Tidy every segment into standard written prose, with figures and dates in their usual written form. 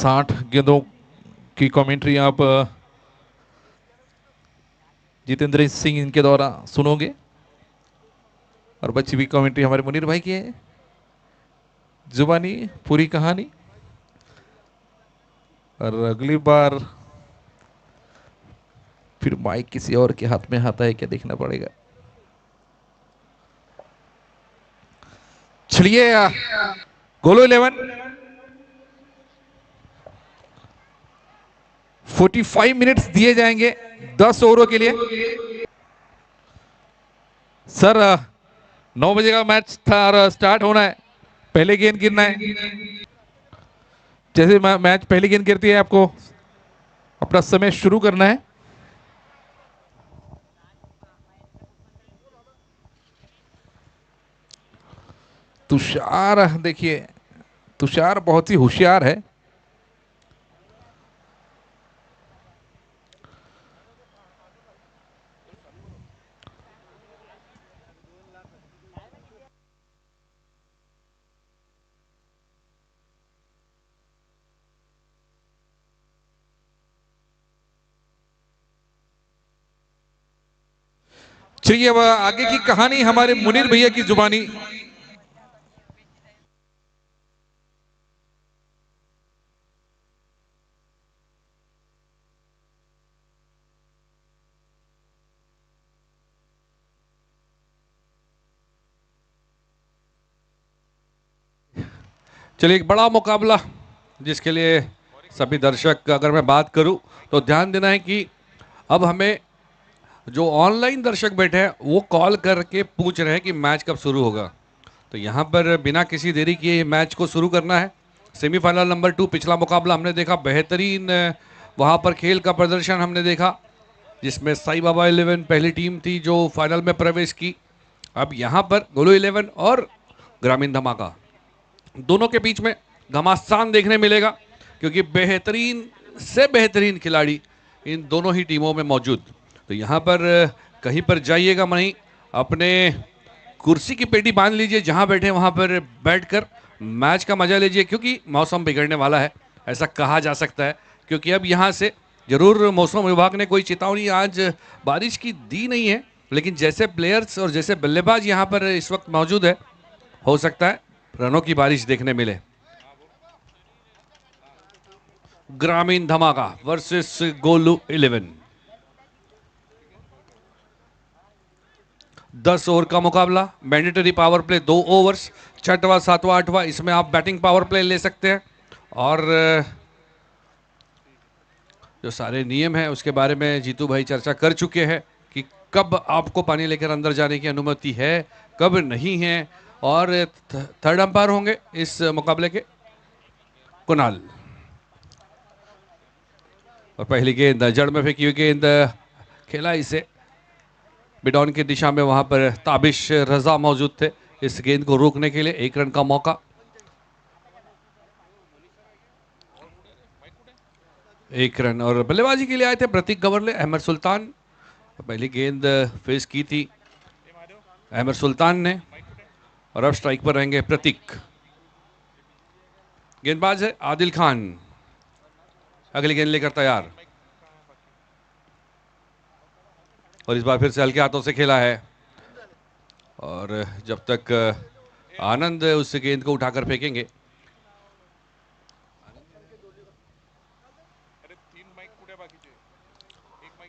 60 गेंदों की कमेंट्री आप जितेंद्र सिंह इनके द्वारा सुनोगे और बची हुई कमेंट्री हमारे मुनीर भाई की है। जुबानी पूरी कहानी। और अगली बार फिर माइक किसी और के हाथ में आता है क्या देखना पड़ेगा। चलिए गोलो 11 45 मिनट्स दिए जाएंगे 10 ओवरों के लिए। सर 9 बजे का मैच था और स्टार्ट होना है। पहले गेंद गिरना है। जैसे मैच पहली गेंद गिरती है आपको अपना समय शुरू करना है। तुषार देखिए, तुषार बहुत ही होशियार है। चलिए अब आगे की कहानी हमारे मुनीर भैया की जुबानी। चलिए एक बड़ा मुकाबला जिसके लिए सभी दर्शक, अगर मैं बात करूं तो ध्यान देना है कि अब हमें जो ऑनलाइन दर्शक बैठे हैं वो कॉल करके पूछ रहे हैं कि मैच कब शुरू होगा। तो यहाँ पर बिना किसी देरी किए मैच को शुरू करना है। सेमीफाइनल नंबर 2 पिछला मुकाबला हमने देखा, बेहतरीन वहाँ पर खेल का प्रदर्शन हमने देखा जिसमें साई बाबा 11 पहली टीम थी जो फाइनल में प्रवेश की। अब यहाँ पर गोलू 11 और ग्रामीण धमाका दोनों के बीच में घमासान देखने मिलेगा क्योंकि बेहतरीन से बेहतरीन खिलाड़ी इन दोनों ही टीमों में मौजूद। तो यहाँ पर कहीं पर जाइएगा नहीं, अपने कुर्सी की पेटी बांध लीजिए, जहां बैठे वहां पर बैठकर मैच का मजा लीजिए क्योंकि मौसम बिगड़ने वाला है, ऐसा कहा जा सकता है। क्योंकि अब यहां से जरूर मौसम विभाग ने कोई चेतावनी आज बारिश की दी नहीं है, लेकिन जैसे प्लेयर्स और जैसे बल्लेबाज यहां पर इस वक्त मौजूद है, हो सकता है रनों की बारिश देखने मिले। ग्रामीण धमाका वर्सेस गोलू 11, 10 ओवर का मुकाबला, मैंडेटरी पावर प्ले 2 ओवर्स, छठवां सातवां आठवां इसमें आप बैटिंग पावर प्ले ले सकते हैं। और जो सारे नियम हैं उसके बारे में जीतू भाई चर्चा कर चुके हैं कि कब आपको पानी लेकर अंदर जाने की अनुमति है, कब नहीं है। और थर्ड अंपायर होंगे इस मुकाबले के कुणाल। और पहली गेंद जड़ में फेंकी हुई गेंद, खेला इसे बिडॉन की दिशा में, वहां पर ताबिश रजा मौजूद थे इस गेंद को रोकने के लिए। 1 रन का मौका। 1 रन और बल्लेबाजी के लिए आए थे प्रतीक गवर्ले, अहमद सुल्तान। पहली गेंद फेस की थी अहमद सुल्तान ने और अब स्ट्राइक पर रहेंगे प्रतीक। गेंदबाज है आदिल खान, अगली गेंद लेकर तैयार। और इस बार फिर से हल्के हाथों से खेला है और जब तक आनंद उस गेंद को उठाकर फेंकेंगे।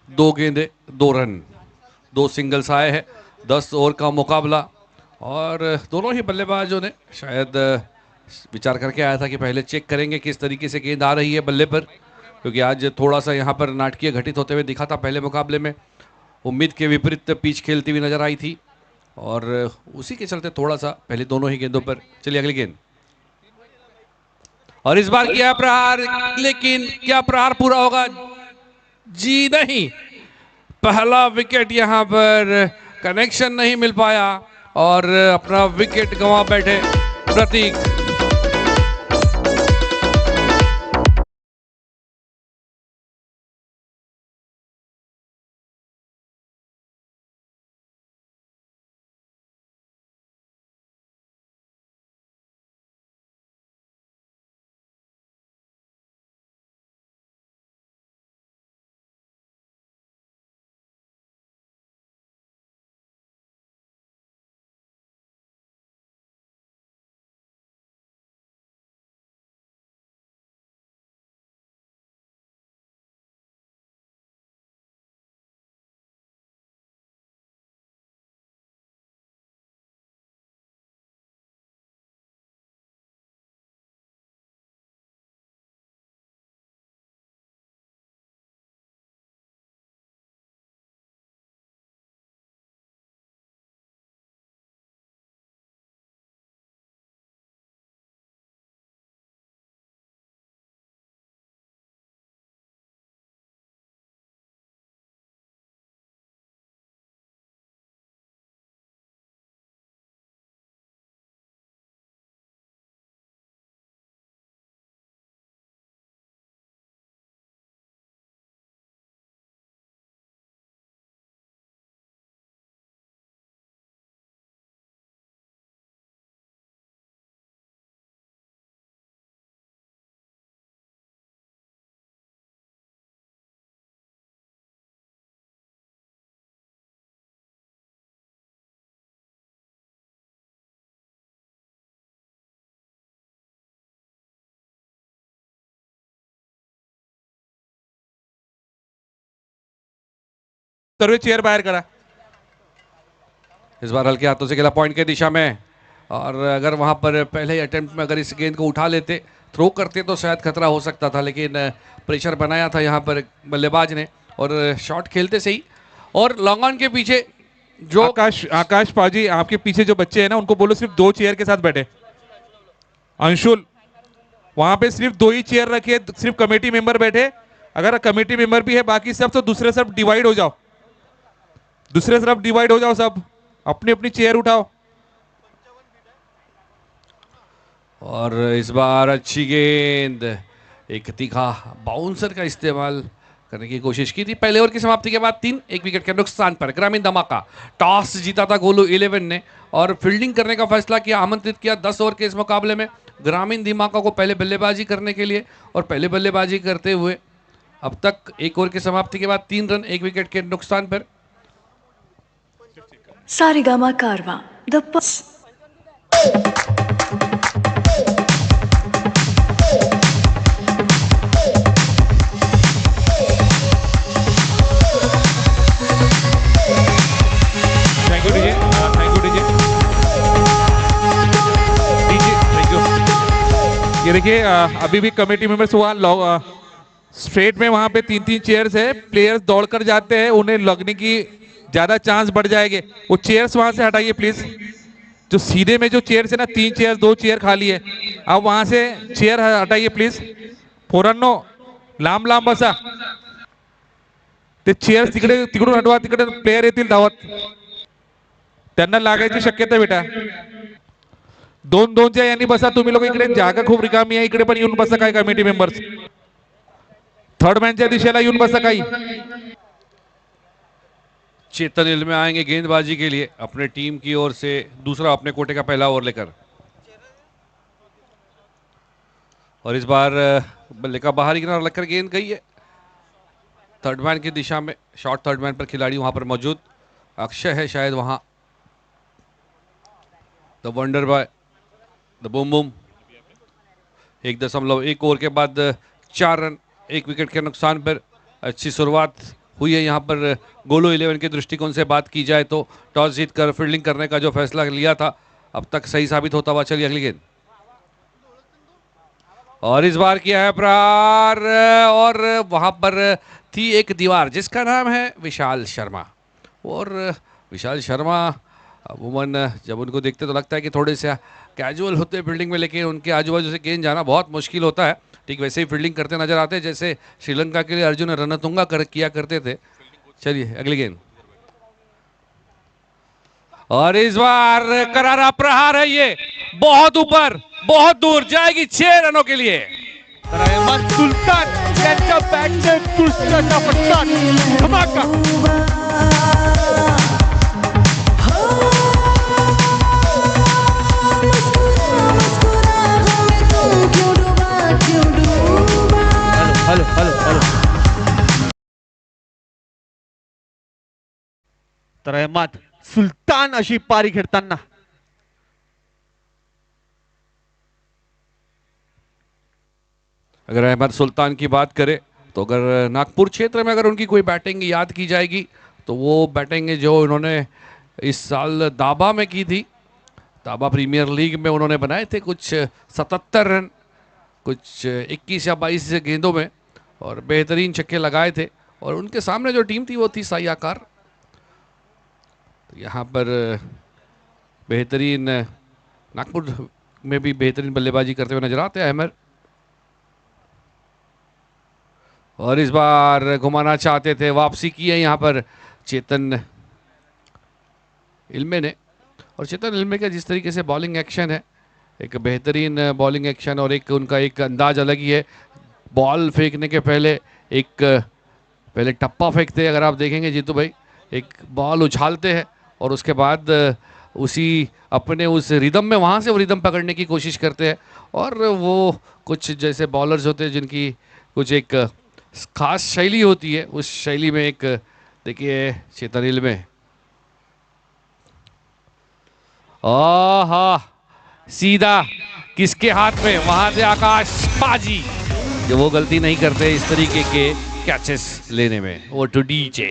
दो गेंदे 2 रन, 2 सिंगल्स आए हैं। 10 ओवर का मुकाबला और दोनों ही बल्लेबाजों ने शायद विचार करके आया था कि पहले चेक करेंगे किस तरीके से गेंद आ रही है बल्ले पर, क्योंकि आज थोड़ा सा यहाँ पर नाटकीय घटित होते हुए दिखा था पहले मुकाबले में। उम्मीद के विपरीत पिच खेलती हुई नजर आई थी और उसी के चलते थोड़ा सा पहले दोनों ही गेंदों पर। चलिए अगली गेंद और इस बार किया प्रहार, लेकिन क्या प्रहार पूरा होगा? जी नहीं, पहला विकेट यहां पर कनेक्शन नहीं मिल पाया और अपना विकेट गंवा बैठे प्रतीक। सर्व चेयर बाहेर करा. इस बार हल्के हाथों से खेला पॉइंट के दिशा में, और अगर वहां पर पहले ही अटेम्प्ट में अगर इस गेंद को उठा लेते, थ्रो करते तो शायद खतरा हो सकता था, लेकिन प्रेशर बनाया था यहाँ पर बल्लेबाज ने और शॉट खेलते सही. और लॉन्ग ऑन के पीछे जो आकाश पाजी, आपके पीछे जो बच्चे हैं ना, उनको बोलो सिर्फ 2 चेयर के साथ बैठे. अंशुल, वहां पे सिर्फ 2 ही चेयर रखे, सिर्फ कमेटी मेंबर बैठे. अगर कमेटी मेंबर भी है बाकी सब, तो दूसरे सब डिवाइड हो जाओ, दूसरे तरफ डिवाइड हो जाओ, सब अपनी अपनी चेयर उठाओ. और इस बार अच्छी गेंद, एक तीखा बाउंसर का इस्तेमाल करने की कोशिश की थी. पहले ओवर की समाप्ति के बाद 1 विकेट के नुकसान पर ग्रामीण धमाका. टॉस जीता था गोलू 11 ने और फील्डिंग करने का फैसला किया, आमंत्रित किया 10 ओवर के इस मुकाबले में ग्रामीण धमाका को पहले बल्लेबाजी करने के लिए. और पहले बल्लेबाजी करते हुए अब तक 1 ओवर की समाप्ति के बाद 3 रन 1 विकेट के नुकसान पर. सारेगामा कारवा the thank you DJ, thank you DJ, thank you. ये देखिए अभी भी कमेटी मेंबर्स वहाँ स्ट्रेट में वहां पे 3-3 चेयर्स है. प्लेयर्स दौड़कर जाते हैं, उन्हें लगने की ज्यादा चांस बढ़ जाएंगे. वो चेयर्स वहां से हटाइए प्लीज. जो सीधे में जो चेयर्स है ना, 3 चेयर 2 चेयर खाली है, आप वहां से चेयर हटाइए प्लीज. पोरांनो, लांब लांब बसा. ते चेअर्स तिकडे तिकडून हटवा, तिकडे प्लेयर येतील धावत, त्यांना लागायची शक्यता बेटा. 2-2च्या यांनी बसा तुम्ही लोक. इकडे जागा खूप रिकामी आहे, इकडे पण येऊन बसा काय कमिटी मेंबर्स. थर्ड मॅनच्या दिशेला येऊन बसा काही. चेतन इल्मे आएंगे गेंदबाजी के लिए अपने टीम की ओर से, दूसरा अपने कोटे का पहला ओवर लेकर. और इस बार बल्ले का बाहरी किनारा लगकर गेंद गई है थर्ड मैन की दिशा में. शॉर्ट थर्ड मैन पर खिलाड़ी वहां पर मौजूद, अक्षय है शायद वहां. The wonder boy, the boom boom. 1.1 over के बाद 4 रन 1 विकेट के नुकसान पर. अच्छी शुरुआत हुई है यहाँ पर गोलू 11 के दृष्टिकोण से बात की जाए तो. टॉस जीतकर फील्डिंग करने का जो फैसला लिया था अब तक सही साबित होता हुआ. चलिए अगली गेंद. और इस बार किया है प्रहार, और वहां पर थी एक दीवार जिसका नाम है विशाल शर्मा. और विशाल शर्मा अमूमन जब उनको देखते तो लगता है कि थोड़े से कैजुअल होते हैं फील्डिंग में, लेकिन उनके आजू बाजू से गेंद जाना बहुत मुश्किल होता है. ठीक वैसे ही फील्डिंग करते नजर आते हैं जैसे श्रीलंका के लिए अर्जुन रणतुंगा किया करते थे. चलिए अगली गेंद. और इस बार करारा प्रहार है, ये बहुत ऊपर बहुत दूर जाएगी 6 रनों के लिए. रहमान सुलतान यांच्या बॅटने पुष्कळचा फटका, धमाका. Hello hello hello. तर रहमान सुलतान अशी पारी खेळताना अगर अहमद सुल्तान की बात करें तो अगर नागपुर क्षेत्र में अगर उनकी कोई बैटिंग याद की जाएगी तो वो बैटिंग जो उन्होंने इस साल दाबा में की थी. दाबा प्रीमियर लीग में उन्होंने बनाए थे कुछ 77 रन कुछ 21 या 22 गेंदों में, और बेहतरीन छक्के लगाए थे. और उनके सामने जो टीम थी वो थी साई आकार. तो यहाँ पर बेहतरीन नागपुर में भी बेहतरीन बल्लेबाजी करते हुए नजर आते हैं अहमद. और इस बार घुमाना चाहते थे, वापसी की है यहाँ पर चेतन इल्मे ने. और चेतन इल्मे का जिस तरीके से बॉलिंग एक्शन है, एक बेहतरीन बॉलिंग एक्शन, और एक उनका एक अंदाज अलग ही है. बॉल फेंकने के पहले पहले टप्पा फेंकते हैं, अगर आप देखेंगे जीतू भाई, एक बॉल उछालते हैं और उसके बाद उसी अपने उस रिदम में वहाँ से वो रिदम पकड़ने की कोशिश करते हैं. और वो कुछ जैसे बॉलर्स होते हैं जिनकी कुछ एक खास शैली होती है, उस शैली में एक देखिए चेतन इल्मे. आहा, सीधा किसके हाथ में, वहां से आकाश पाजी, जो वो गलती नहीं करते इस तरीके के कैचेस लेने में. वो टू डीजे.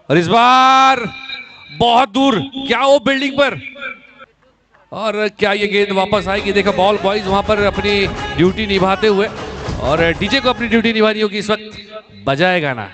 और इस बार बहुत दूर, क्या वो बिल्डिंग पर, और क्या ये गेंद वापस आएगी? देखो बॉल बॉयज वहां पर अपनी ड्यूटी निभाते हुए, और डीजे को अपनी ड्यूटी निभानी होगी इस वक्त, बजाए गाना।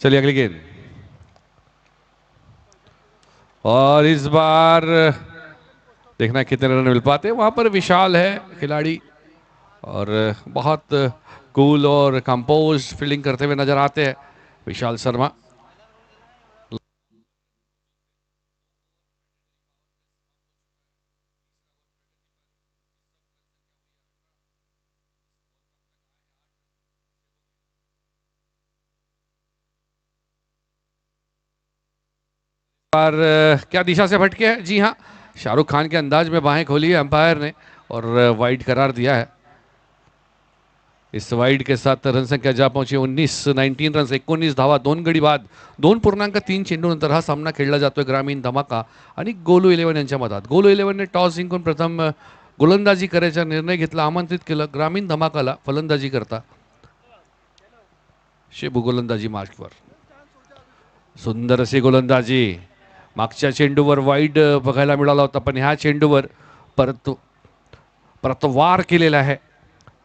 चलिए अगली गेंद, और इस बार देखना कितने रन मिल पाते हैं। वहां पर विशाल है खिलाड़ी, और बहुत कूल और कंपोज फील्डिंग करते हुए नजर आते हैं विशाल शर्मा। पर क्या दिशा से भटके हैं? जी हाँ, शाहरुख खान के अंदाज में बाहें खोली है अंपायर ने, और वाइड करार दिया है। इस वाइड के साथ रन संख्या जा पहुंची 19 रन, 19 धावा 2 गडी बाद 2.3 चेंडूनंतर हा सामना खेळला जातोय ग्रामीण धमाका आणि गोलू 11 यांच्या मधात। गोलू 11ने टॉस जिंकून प्रथम गोलंदाजी करायचा निर्णय घेतला, आमंत्रित केलं ग्रामीण धमाकाला फलंदाजी करता। शेबू गोलंदाजी मार्कवर, सुंदर अशी गोलंदाजी। मागच्या चेंडूवर वाईड बघायला मिळाला होता, पण ह्या चेंडूवर परत परत वार केलेला आहे,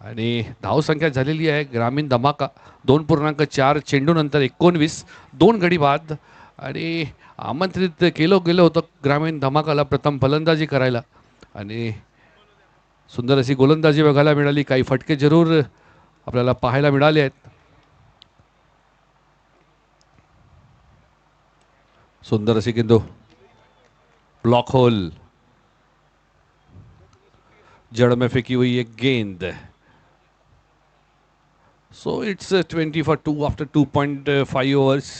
आणि धावसंख्या झालेली आहे ग्रामीण धमाका 2.4 चेंडूनंतर 19, 2 गडी बाद, आणि आमंत्रित केलं गेलं होतं ग्रामीण धमाकाला प्रथम फलंदाजी करायला, आणि सुंदर अशी गोलंदाजी बघायला मिळाली। काही फटके जरूर आपल्याला पाहायला मिळाले आहेत। सुंदर अशी गेंदो, ब्लॉक होल, जड़ में फेंकी हुई एक गेंद। So it's 20 for 2 after 2.5 overs.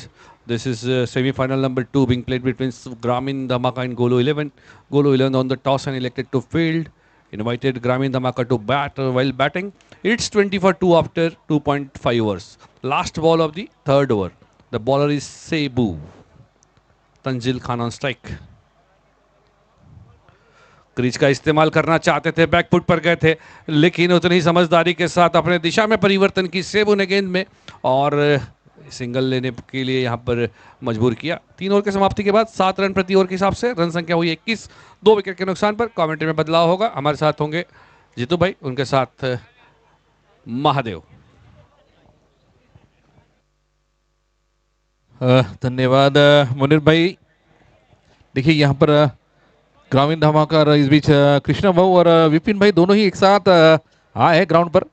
This is semi-final number 2 being played between Grameen Dhamaka and Golo 11. Golo 11 on the toss and elected to field. Invited Grameen Dhamaka to bat while batting. It's 20 for 2 after 2.5 overs. Last ball of the third over. The bowler is Cebu. Tanzil Khan on strike. Crease का इस्तेमाल करना चाहते थे, back foot पर गए थे, लेकिन उतनी समझदारी के साथ अपने दिशा में परिवर्तन की सेबू ने गेंद में, और सिंगल लेने के लिए यहां पर मजबूर किया। 3 ओवर के समाप्ति के बाद 7 रन प्रति ओवर के हिसाब से रन संख्या हुई 21, 2 विकेट के नुकसान पर। कमेंट्री में बदलाव होगा, हमारे साथ होंगे जीतू भाई, उनके साथ महादेव। धन्यवाद मुनीर भाई। देखिए यहाँ पर ग्रामीण धमाका और इस बीच कृष्णा भाऊ और विपिन भाई दोनों ही एक साथ आए हैं ग्राउंड पर,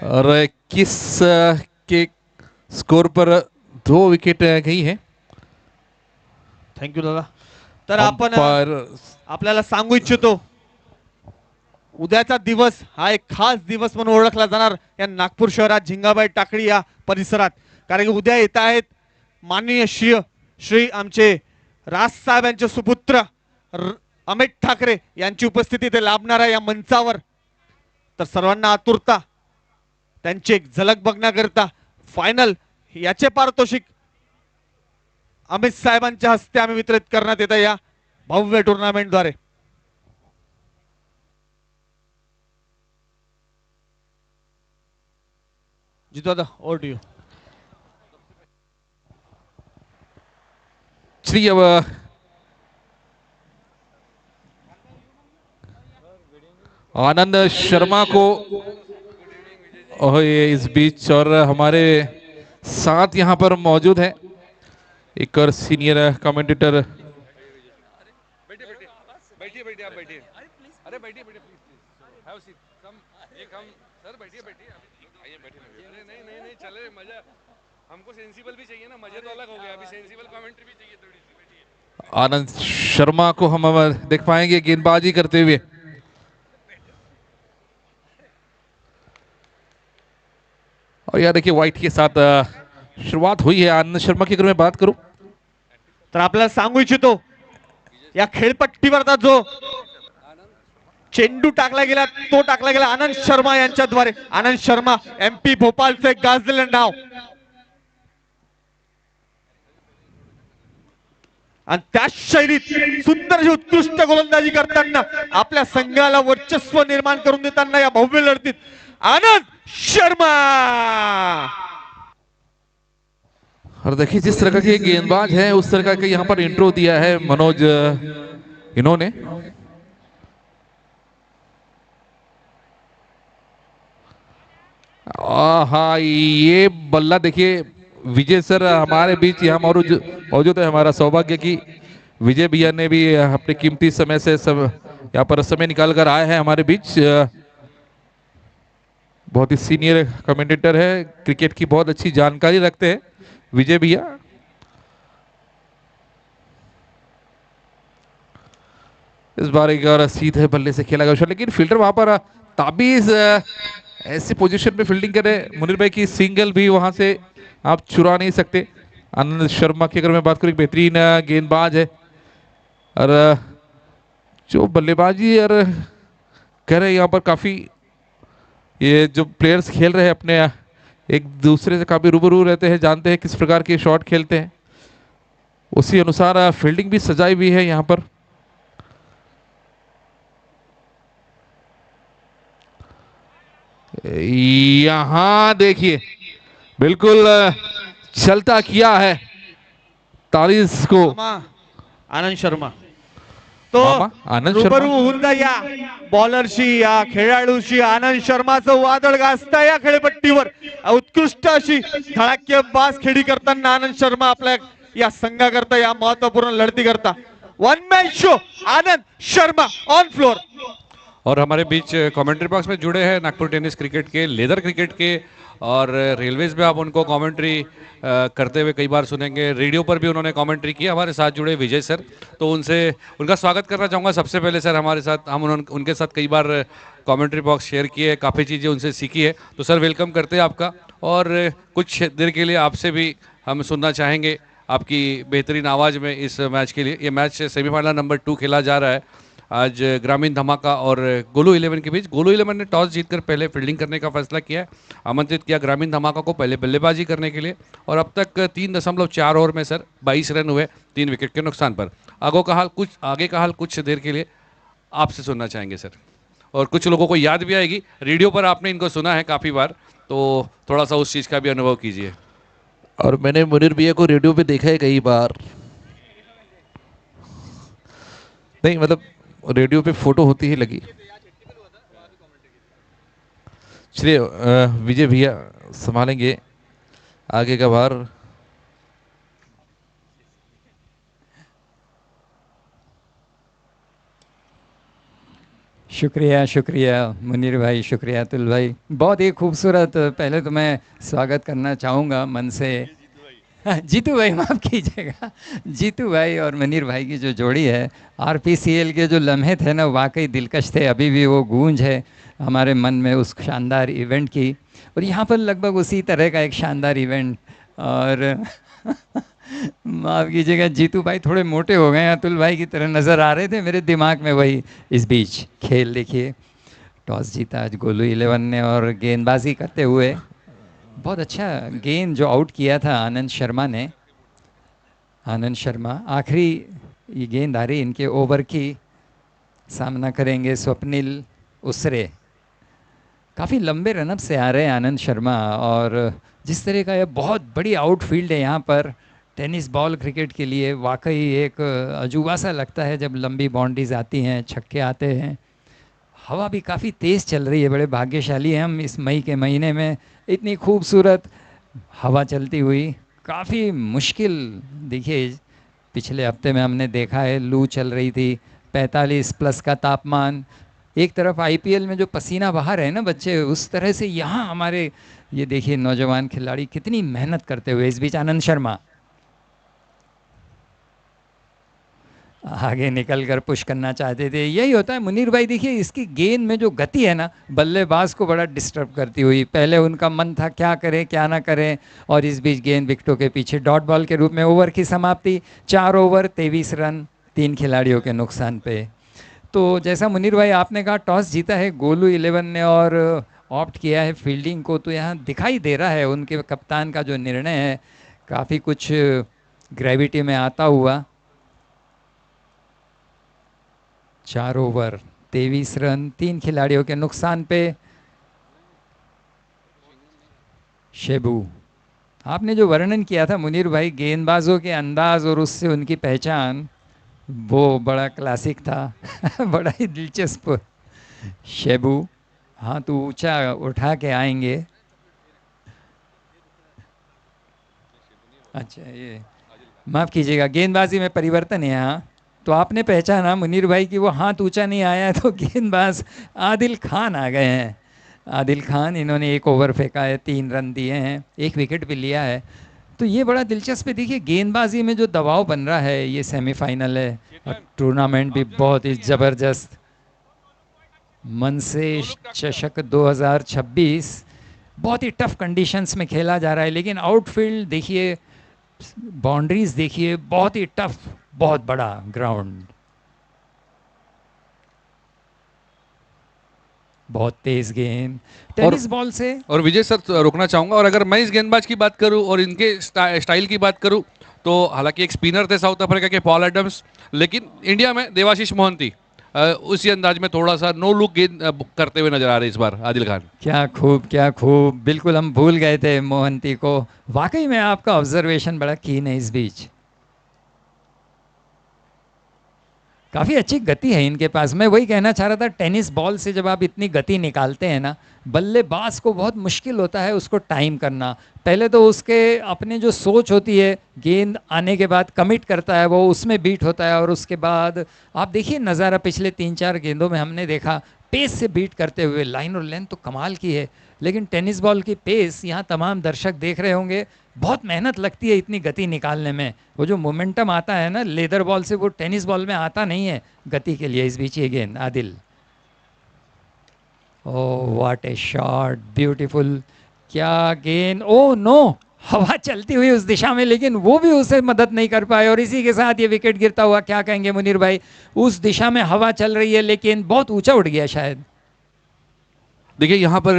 और किस के स्कोर पर 2 विकेट गई है। थँक्यू दादा। तर आपण आपल्याला सांगू इच्छितो, उद्याचा दिवस हा एक खास दिवस म्हणून ओळखला जाणार या नागपूर शहरात, झिंगाबाई टाकळी या परिसरात, कारण की उद्या येत आहेत माननीय श्री आमचे राज साहेब यांचे सुपुत्र अमित ठाकरे यांची उपस्थिती ते लाभणार आहे या मंचावर। तर सर्वांना आतुरता, त्यांची एक झलक बघण्याकरता फायनल याचे पारितोषिक अमित साहेबांच्या हस्ते आम्ही वितरित करण्यात येतं या भव्य टुर्नामेंटद्वारे। जीतू दादा, ओवर टू यू। श्री अब आनंद शर्मा को इस बीच, और हमारे साथ यहाँ पर मौजूद है एक और सीनियर कमेंटेटर। बैठिए आप बैठिए, अरे बैठिए प्लीज, हैव सीट, कम एक हम सर बैठिए आइए बैठिए, नहीं चले मजा, हमको सेंसिबल भी चाहिए ना, मजे तो अलग हो गया, अभी सेंसिबल कमेंट्री भी चाहिए थोड़ी सी। बैठिए। आनंद शर्मा को हम देख पाएंगे गेंदबाजी करते हुए। और यार देखिए व्हाइट के साथ शुरुआत हुई है आनंद शर्मा की अगर मैं बात करूं तर आपल्याला सांगू इच्छितो या खेळपट्टीवर आता जो चेंडू टाकला गेला तो टाकला गेला आनंद शर्मा यांच्याद्वारे. आनंद शर्मा MP भोपाळचे गाजलेलं नाव आणि त्याच शैलीत सुंदर अशी उत्कृष्ट गोलंदाजी करताना आपल्या संघाला वर्चस्व निर्माण करून देताना या भव्य लढतीत आनंद शर्मा. और देखिए जिस तरह के गेंदबाज है उस तरह का यहाँ पर इंट्रो दिया है मनोज इन्होंने. हाँ ये बल्ला देखिए विजय सर हमारे बीच यहाँ मौजूद है. हमारा सौभाग्य कि विजय भैया ने भी अपने कीमती समय से यहाँ पर समय निकाल कर आए हैं हमारे बीच. बहुत ही सीनियर कमेंटेटर है, क्रिकेट की बहुत अच्छी जानकारी रखते हैं विजय भैया. इस बार एक और सीधे बल्ले से खेला गया लेकिन फील्डर वहां पर ताबीज ऐसी पोजीशन में फील्डिंग करे मुनीर भाई की सिंगल भी वहां से आप चुरा नहीं सकते. आनंद शर्मा की अगर मैं बात करूं एक बेहतरीन गेंदबाज है और जो बल्लेबाजी और कह रहे हैं यहाँ पर काफी ये जो प्लेयर्स खेल रहे हैं अपने एक दूसरे से काफी रूबरू रहते हैं, जानते हैं किस प्रकार के शॉट खेलते हैं, उसी अनुसार फील्डिंग भी सजाई हुई है यहाँ पर. यहां देखिए बिल्कुल चलता किया है तालीस को आनंद शर्मा. तो आनंद रूबरू होऊन जा या बॉलरशी या खेळाडूशी. आनंद शर्माचं वादळ गाजतं या खेळपट्टीवर. उत्कृष्ट अशी धडाकेबाज खेळी करताना आनंद शर्मा आपल्या या संघाकरता या महत्वपूर्ण लढती करता. One man show Anand Sharma on floor. और हमारे बीच कमेंट्री बॉक्स में जुड़े हैं नागपुर टेनिस क्रिकेट के, लेदर क्रिकेट के, और रेलवेज में आप उनको कमेंट्री करते हुए कई बार सुनेंगे. रेडियो पर भी उन्होंने कमेंट्री की. हमारे साथ जुड़े विजय सर, तो उनका स्वागत करना चाहूँगा सबसे पहले. सर हमारे साथ उनके साथ कई बार कमेंट्री बॉक्स शेयर किए, काफ़ी चीज़ें उनसे सीखी है. तो सर वेलकम करते हैं आपका, और कुछ देर के लिए आपसे भी हम सुनना चाहेंगे आपकी बेहतरीन आवाज़ में इस मैच के लिए. ये मैच सेमीफाइनल नंबर 2 खेला जा रहा है आज ग्रामीण धमाका और गोलू 11 के बीच. गोलू 11 ने टॉस जीतकर पहले फील्डिंग करने का फैसला किया है, आमंत्रित किया ग्रामीण धमाका को पहले बल्लेबाजी करने के लिए, और अब तक 3.4 ओवर में सर 22 रन हुए 3 विकेट के नुकसान पर. आगे का हाल कुछ देर के लिए आपसे सुनना चाहेंगे सर, और कुछ लोगों को याद भी आएगी, रेडियो पर आपने इनको सुना है काफ़ी बार, तो थोड़ा सा उस चीज़ का भी अनुभव कीजिए. और मैंने मुनीर भैया को रेडियो पे देखा है कई बार, नहीं मतलब रेडियो पे फोटो होती ही लगी. चलिए विजय भैया संभालेंगे आगे का भार. शुक्रिया शुक्रिया मुनीर भाई, शुक्रिया अतुल भाई. बहुत ही खूबसूरत. पहले तो मैं स्वागत करना चाहूँगा मन से जीतू भाई, माफ़ कीजिएगा, जीतू भाई और मुनीर भाई की जो जोड़ी है, RPCL के जो लम्हे थे ना वाकई दिलकश थे. अभी भी वो गूंज है हमारे मन में उस शानदार इवेंट की, और यहाँ पर लगभग उसी तरह का एक शानदार इवेंट. और माफ़ कीजिएगा जीतू भाई थोड़े मोटे हो गए, अतुल भाई की तरह नज़र आ रहे थे मेरे दिमाग में. वही इस बीच खेल देखिए, टॉस जीता आज गोलू 11 ने, और गेंदबाजी करते हुए बहुत अच्छा गेंद जो आउट किया था आनंद शर्मा ने. आनंद शर्मा आखिरी ये गेंद आ रही इनके ओवर की. सामना करेंगे स्वप्निल उसरे. काफ़ी लंबे रनअप से आ रहे हैं आनंद शर्मा, और जिस तरह का ये बहुत बड़ी आउटफील्ड है यहाँ पर टेनिस बॉल क्रिकेट के लिए, वाकई एक अजूबा सा लगता है जब लंबी बाउंड्रीज आती हैं, छक्के आते हैं. हवा भी काफ़ी तेज़ चल रही है. बड़े भाग्यशाली हैं हम इस मई के महीने में, इतनी खूबसूरत हवा चलती हुई. काफ़ी मुश्किल, देखिए पिछले हफ्ते में हमने देखा है लू चल रही थी, 45+ का तापमान. एक तरफ IPL में जो पसीना बहा रहे हैं ना बच्चे, उस तरह से यहाँ हमारे ये देखिए नौजवान खिलाड़ी कितनी मेहनत करते हुए. इस बीच आनंद शर्मा आगे निकल कर पुश करना चाहते थे। यही होता है मुनीर भाई, देखिए इसकी गेंद में जो गति है ना, बल्लेबाज को बड़ा डिस्टर्ब करती हुई। पहले उनका मन था क्या करें क्या ना करें, और इस बीच गेंद विकेटों के पीछे। डॉट बॉल के रूप में ओवर की समाप्ति, 4 ओवर 23 रन 3 खिलाड़ियों के नुकसान पे। तो जैसा मुनीर भाई आपने कहा, टॉस जीता है गोलू 11 ने और ऑप्ट किया है फील्डिंग को, तो यहाँ दिखाई दे रहा है उनके कप्तान का जो निर्णय है काफ़ी कुछ ग्रेविटी में आता हुआ। 4 ओवर 23 रन 3 खिलाड़ियों के नुकसान पे। शेबू, आपने जो वर्णन किया था मुनीर भाई गेंदबाजों के अंदाज और उससे उनकी पहचान, वो बड़ा क्लासिक था बड़ा ही दिलचस्प। शेबू हाथ ऊंचा उठा के आएंगे। अच्छा, ये माफ़ कीजिएगा, गेंदबाजी में परिवर्तन है यहाँ। तो आपने पहचाना मुनीर भाई कि वो हाथ ऊंचा नहीं आया है, तो गेंदबाज आदिल खान आ गए हैं। आदिल खान, इन्होंने 1 ओवर फेंका है, 3 रन दिए हैं, 1 विकेट भी लिया है। तो ये बड़ा दिलचस्प है। देखिए गेंदबाजी में जो दबाव बन रहा है, ये सेमीफाइनल है और टूर्नामेंट भी बहुत ही ज़बरदस्त। मनसे चषक 2026 बहुत ही टफ कंडीशंस में खेला जा रहा है, लेकिन आउटफील्ड देखिए, बाउंड्रीज देखिए, बहुत ही टफ, बहुत बड़ा ग्राउंड, बहुत तेज गेंद टेनिस बॉल से। और विजय सर रोकना चाहूंगा, और अगर मैं इस गेंदबाज की बात करूं और इनके स्टाइल की बात करूं, तो हालांकि एक स्पिनर थे साउथ अफ्रीका के पॉल एडम्स, लेकिन इंडिया में देवाशीष मोहंती उसी अंदाज में थोड़ा सा नो लुक गेंद करते हुए नजर आ रहे इस बार आदिल खान। क्या खूब, क्या खूब, बिल्कुल हम भूल गए थे मोहंती को। वाकई में आपका ऑब्जर्वेशन बड़ा कीन है। इस बीच काफ़ी अच्छी गति है इनके पास। मैं वही कहना चाह रहा था, टेनिस बॉल से जब आप इतनी गति निकालते हैं ना, बल्लेबाज को बहुत मुश्किल होता है उसको टाइम करना। पहले तो उसके अपने जो सोच होती है, गेंद आने के बाद कमिट करता है, वो उसमें बीट होता है, और उसके बाद आप देखिए नज़ारा, पिछले 3-4 गेंदों में हमने देखा पेस से बीट करते हुए। लाइन और लेंथ तो कमाल की है, लेकिन टेनिस बॉल की पेस, यहाँ तमाम दर्शक देख रहे होंगे, बहुत मेहनत लगती है इतनी गति निकालने में। वो जो मोमेंटम आता है ना लेदर बॉल से, वो टेनिस बॉल में आता नहीं है गति के लिए। इस बीच ये गेंद Adil, oh what A shot, beautiful, क्या गेंद, ओह नो, हवा चलती हुई उस दिशा में, लेकिन वो भी उसे मदद नहीं कर पाए, और इसी के साथ ये विकेट गिरता हुआ। क्या कहेंगे मुनीर भाई, उस दिशा में हवा चल रही है लेकिन बहुत ऊंचा उठ गया शायद। देखिए यहाँ पर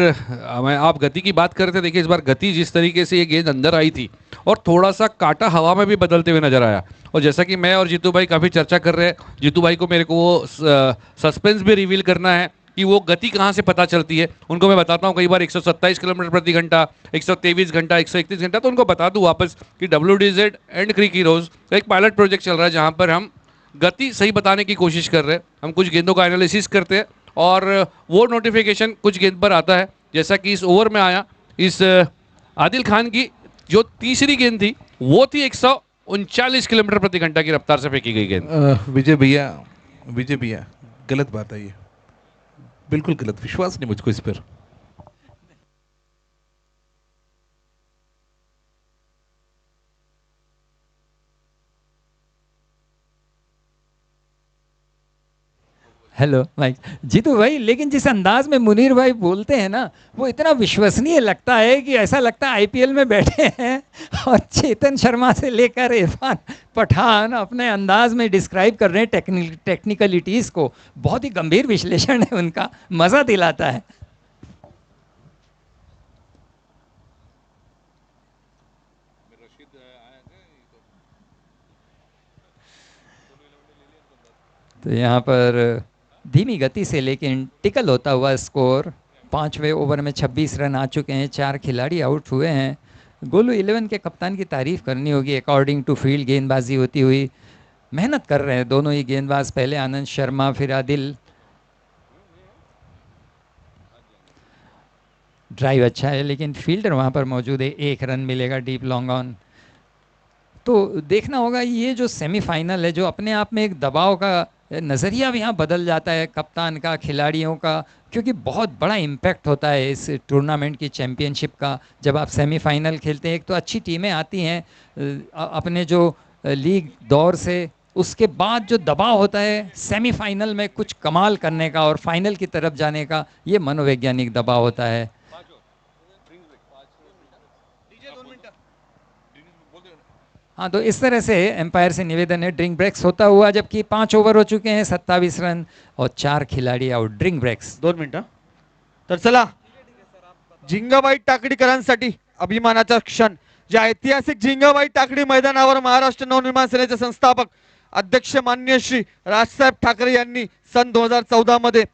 मैं, आप गति की बात कर रहे थे, देखिए इस बार गति जिस तरीके से ये गेंद अंदर आई थी, और थोड़ा सा कांटा हवा में भी बदलते हुए नजर आया। और जैसा कि मैं और जीतू भाई काफ़ी चर्चा कर रहे हैं, जीतू भाई को मेरे को वो सस्पेंस भी रिवील करना है कि वो गति कहाँ से पता चलती है। उनको मैं बताता हूँ, कई बार 127 किलोमीटर प्रति घंटा, 123 घंटा, 131 घंटा, तो उनको बता दूँ वापस कि WDZ एंड क्रिक हीरोज एक पायलट प्रोजेक्ट चल रहा है, जहाँ पर हम गति सही बताने की कोशिश कर रहे हैं। हम कुछ गेंदों का एनालिसिस करते हैं, और वो नोटिफिकेशन कुछ गेंद पर आता है, जैसा कि इस ओवर में आया। इस आदिल खान की जो तीसरी गेंद थी, वो थी 139 किलोमीटर प्रति घंटा की रफ्तार से फेंकी गई गेंद। विजय भैया गलत बात है ये, बिल्कुल गलत, विश्वास नहीं मुझको इस पर। हेलो माइक, जीतू भाई, लेकिन जिस अंदाज में मुनीर भाई बोलते हैं ना, वो इतना विश्वसनीय लगता है कि ऐसा लगता है आईपीएल में बैठे हैं, और चेतन शर्मा से लेकर इरफान पठान अपने अंदाज में डिस्क्राइब कर रहे हैं टेक्निकलिटीज़ को। बहुत ही गंभीर विश्लेषण है उनका, मज़ा दिलाता है। तो यहाँ पर धीमी गति से लेकिन टिकल होता हुआ स्कोर। 5वें ओवर में 26 रन आ चुके हैं, 4 खिलाड़ी आउट हुए हैं। गोलू 11 के कप्तान की तारीफ करनी होगी, अकॉर्डिंग टू फील्ड गेंदबाजी होती हुई मेहनत कर रहे हैं दोनों ही गेंदबाज। पहले आनंद शर्मा, फिर आदिल। ड्राइव अच्छा है, लेकिन फील्डर वहाँ पर मौजूद है, 1 रन मिलेगा डीप लॉन्ग ऑन। तो देखना होगा, ये जो सेमीफाइनल है, जो अपने आप में एक दबाव का नज़रिया भी यहाँ बदल जाता है कप्तान का, खिलाड़ियों का, क्योंकि बहुत बड़ा इम्पैक्ट होता है इस टूर्नामेंट की, चैम्पियनशिप का। जब आप सेमीफाइनल खेलते हैं, एक तो अच्छी टीमें आती हैं अपने जो लीग दौर से उसके बाद जो दबाव होता है सेमीफाइनल में कुछ कमाल करने का और फाइनल की तरफ जाने का, ये मनोवैज्ञानिक दबाव होता है। हाँ, तो इस तरह से एम्पायर से निवेदन है, ड्रिंक ब्रेक्स होता हुआ, जबकि 5 ओव्हर हो चुके हैं, 27 रन और 4 खिलाडी आउट। ड्रिंक ब्रेक्स 2 मिनिटं। तर चला, झिंगाबाई टाकडीकरांसाठी अभिमानाचा क्षण, ज्या ऐतिहासिक झिंगाबाई टाकडी मैदानावर महाराष्ट्र नवनिर्माण सेनेचे संस्थापक अध्यक्ष माननीय श्री राजसाहेब ठाकरे यांनी सन 2014 मध्ये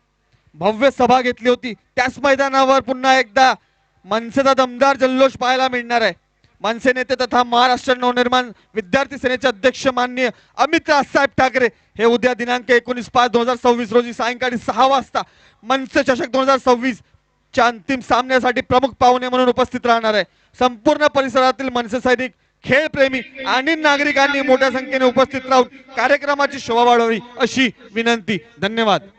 भव्य सभा घेतली होती, त्याच मैदानावर पुन्हा एकदा मनसेचा दमदार जल्लोष पाहायला मिळणार आहे। मनसे नेते तथा महाराष्ट्र नवनिर्माण विद्यार्थी सेनेचे अध्यक्ष माननीय अमित राजसाहेब ठाकरे हे उद्या दिनांक 19/5/2026 रोजी सायंकाळी 6 वाजता मनसे चषक 2026 च्या अंतिम सामन्यासाठी प्रमुख पाहुणे म्हणून उपस्थित राहणार आहे। संपूर्ण परिसरातील मनसे सैनिक, खेळप्रेमी आणि नागरिकांनी मोठ्या संख्येने उपस्थित राहून कार्यक्रमाची शोभा वाढवावी अशी विनंती। धन्यवाद।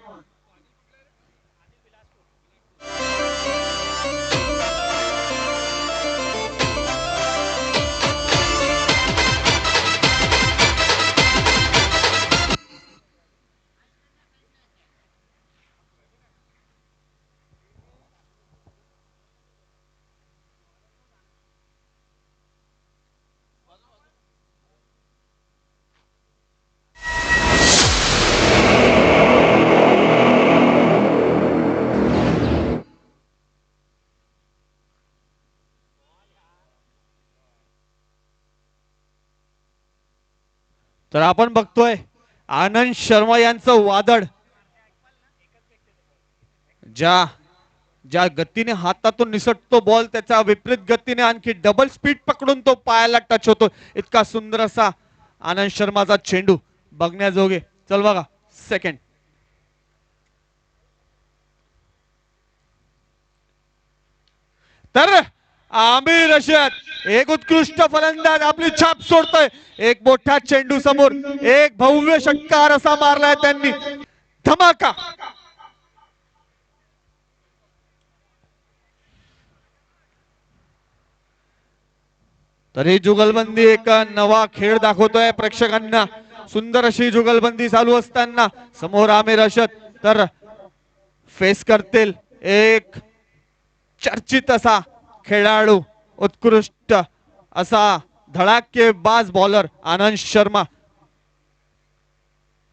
तर आपण बघतोय आनंद शर्मा यांचं वादळ, ज्या गतीने हातातून निसटतो बॉल, त्याच्या विपरीत गतीने आणखी डबल स्पीड पकडून तो पायाला टच होतो। इतका सुंदर असा आनंद शर्माचा चेंडू बघण्याजोगे। चल बघा, सेकंड तर आमिर रशीद एक उत्कृष्ट फलंदाज आपली छाप सोडतोय। एक मोठा चेंडू समोर, एक भव्य षटकार असा मारलाय त्यांनी, धमाका। तरी जुगलबंदी एक नवा खेळ दाखवतोय प्रेक्षकांना। सुंदर अशी जुगलबंदी चालू असताना समोर आमिर रशीद तर फेस करतील एक चर्चित असा खेळाडू, उत्कृष्ट असा धडाकेबाज बॉलर आनंद शर्मा।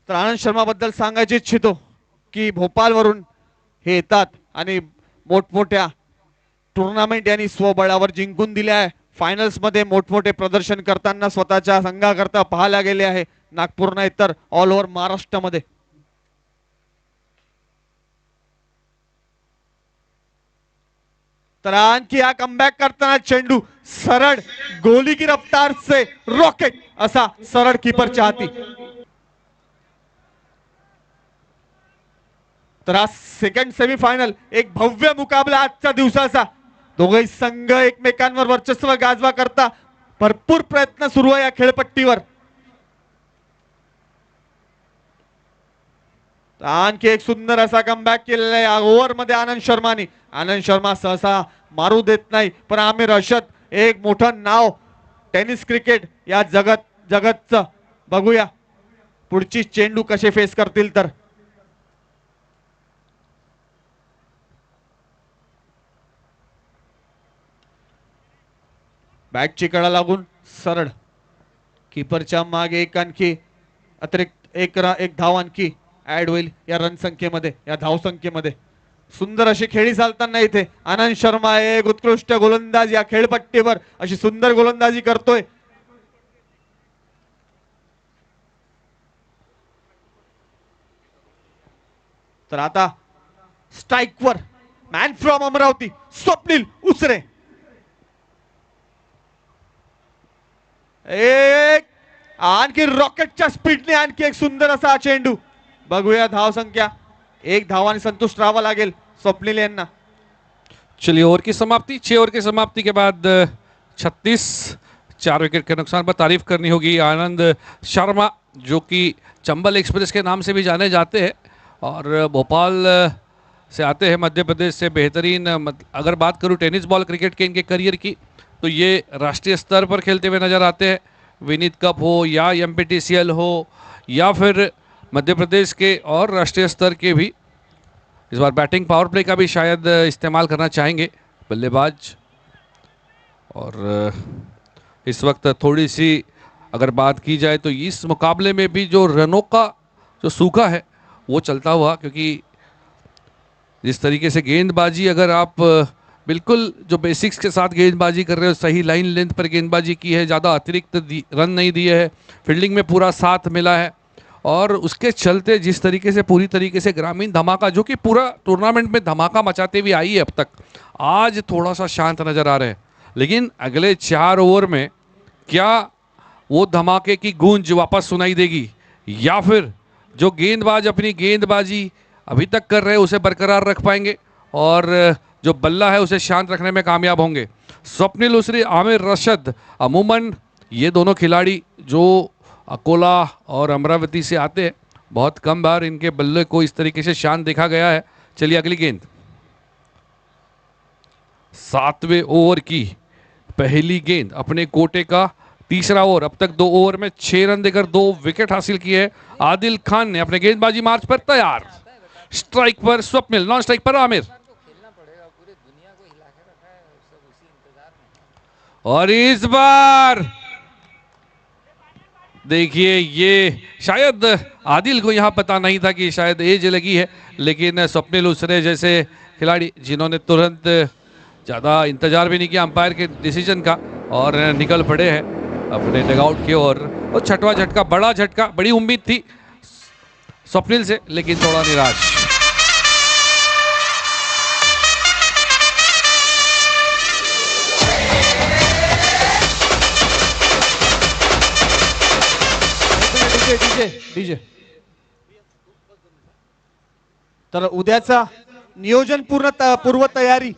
तर आनंद शर्मा बद्दल सांगायचे इच्छितो की भोपाळ वरून हे येतात आणि मोठमोठ्या टुर्नामेंट यांनी स्वबळावर जिंकून दिल्या आहे। फायनल्स मध्ये मोठमोठे प्रदर्शन करताना स्वतःच्या संघाकरता पाहायला गेले आहे, नागपूर नाही तर ऑल ओव्हर महाराष्ट्रामध्ये। तर आणखी हा कमबॅक करताना चेंडू सरळ गोली की रफ्तार से रॉकेट असा सरळ कीपरच्या हाती। तर हा सेकंड सेमीफायनल एक भव्य मुकाबला आजच्या दिवसाचा। दोघे संघ एकमेकांवर वर्चस्व गाजवा करता भरपूर प्रयत्न सुरू आहे या खेळपट्टीवर। आणखी एक सुंदर असा कमबॅक केलेला आहे ओव्हर मध्ये आनंद शर्माने। आनंद शर्मा सहसा मारू देत नाही, पण आमिर रशीद एक मोठं नाव टेनिस क्रिकेट या जगतचं। बघूया पुढची चेंडू कसे फेस करतील। तर बॅटची कडा लागून सरळ कीपरच्या मागे एक आणखी अतिरिक्त एक धाव आणखी ऍड होईल या रन संख्येमध्ये, या धाव संख्येमध्ये। सुंदर अशी खेळी चालताना इथे आनंद शर्मा एक उत्कृष्ट गोलंदाज या खेळपट्टीवर अशी सुंदर गोलंदाजी करतोय। तर आता स्ट्राइकवर मॅन फ्रॉम अमरावती स्वप्नील उसरे, एक आणखी रॉकेटच्या स्पीडने आणखी एक सुंदर असा चेंडू। बघूया धाव संख्या, एक धावाने संतुष्ट राहावं लागेल स्वप्नील यांना। चलिए ओवर की समाप्ति, 6 ओवर की समाप्ति के बाद 36 4 विकेट के नुकसान पर तारीफ करनी होगी आनंद शर्मा, जो कि चंबल एक्सप्रेस के नाम से भी जाने जाते हैं और भोपाल से आते हैं, मध्य प्रदेश से। बेहतरीन अगर बात करूं टेनिस बॉल क्रिकेट के इनके करियर की, तो ये राष्ट्रीय स्तर पर खेलते हुए नजर आते हैं विनीत कप हो या एमपीटीसीएल हो या फिर मध्य प्रदेश के और राष्ट्रीय स्तर के भी, इस बार बैटिंग पावर प्ले का भी शायद इस्तेमाल करना चाहेंगे बल्लेबाज। और इस वक्त थोड़ी सी अगर बात की जाए तो इस मुकाबले में भी जो रनों का जो सूखा है वो चलता हुआ, क्योंकि जिस तरीके से गेंदबाजी अगर आप बिल्कुल जो बेसिक्स के साथ गेंदबाजी कर रहे हो, सही लाइन लेंथ पर गेंदबाजी की है, ज़्यादा अतिरिक्त रन नहीं दिए है, फील्डिंग में पूरा साथ मिला है, और उसके चलते जिस तरीके से पूरी तरीके से ग्रामीण धमाका जो कि पूरा टूर्नामेंट में धमाका मचाते हुए आई है अब तक, आज थोड़ा सा शांत नज़र आ रहे हैं। लेकिन अगले 4 ओवर में क्या वो धमाके की गूंज वापस सुनाई देगी, या फिर जो गेंदबाज अपनी गेंदबाजी अभी तक कर रहे हैं उसे बरकरार रख पाएंगे और जो बल्ला है उसे शांत रखने में कामयाब होंगे। स्वप्निल उसरी, आमिर रशद, अमूमन ये दोनों खिलाड़ी जो अकोला और अमरावती से आते हैं, बहुत कम बार इनके बल्ले को इस तरीके से शांत देखा गया है। चलिए अगली गेंद, 7वें ओवर की पहली गेंद, अपने कोटे का तीसरा ओवर। अब तक 2 ओवर में 6 रन देकर 2 विकेट हासिल किए। आदिल खान ने अपने गेंदबाजी मार्च पर तैयार, स्ट्राइक पर स्वप्निल, नॉन स्ट्राइक पर आमिर, और इस बार देखिए ये शायद आदिल को यहां पता नहीं था कि शायद एज लगी है, लेकिन स्वप्निल उसरे जैसे खिलाड़ी जिन्होंने तुरंत ज़्यादा इंतजार भी नहीं किया अंपायर के डिसीजन का और निकल पड़े हैं अपने डगआउट की ओर। और 6वां झटका, बड़ा झटका, बड़ी उम्मीद थी स्वप्निल से, लेकिन थोड़ा निराश। डीजे तर उद्याचा नियोजन पूर्व तयारी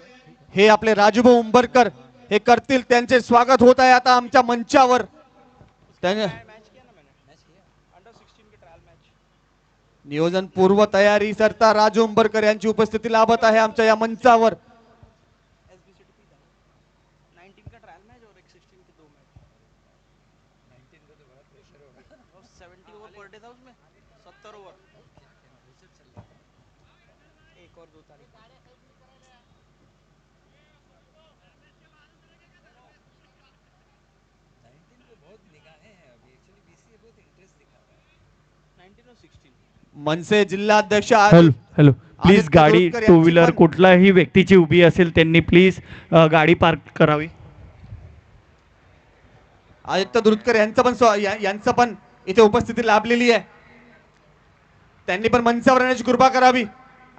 हे आपले राजूभाऊ उंबरकर हे करतील। त्यांचे स्वागत होत आहे आता आमच्या मंचावर। नियोजन पूर्व तयारी करता राजू उंबरकर यांची उपस्थिती लाभत आहे आमच्या या मंचावर। मनसे जिल्हाध्यक्ष हॅलो प्लीज गाडी टू व्हीलर कुठलाही व्यक्तीची उभी असेल त्यांनी प्लीज गाडी पार्क करावी। आदित्य दुरुतकर यांचं पण इथे उपस्थिती लाभलेली आहे, त्यांनी पण मंचावर येण्याची कृपा करावी।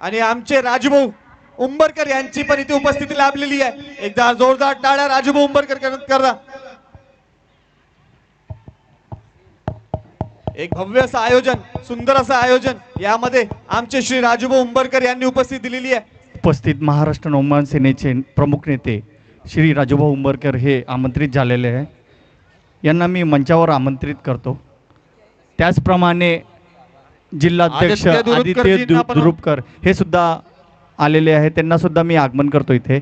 आणि आमचे राजूभाऊ उंबरकर यांची पण इथे उपस्थिती लाभलेली आहे। एकदा जोरदार टाळ्या राजूभाऊ उंबरकर करा। एक भव्य असं आयोजन, सुंदर असं आयोजन, यामध्ये आमचे श्री राजूभाऊ उंबरकर यांनी उपस्थिती दिलेली आहे। उपस्थित महाराष्ट्र नवमान सेनेचे प्रमुख नेते श्री राजूभाऊ उंबरकर हे आमंत्रित झालेले आहे, यांना मी मंचावर आमंत्रित करतो। त्याचप्रमाणे जिल्हाध्यक्ष आदित्य दुरुपकर हे सुद्धा आलेले आहेत, त्यांना सुद्धा मी आगमन करतो इथे।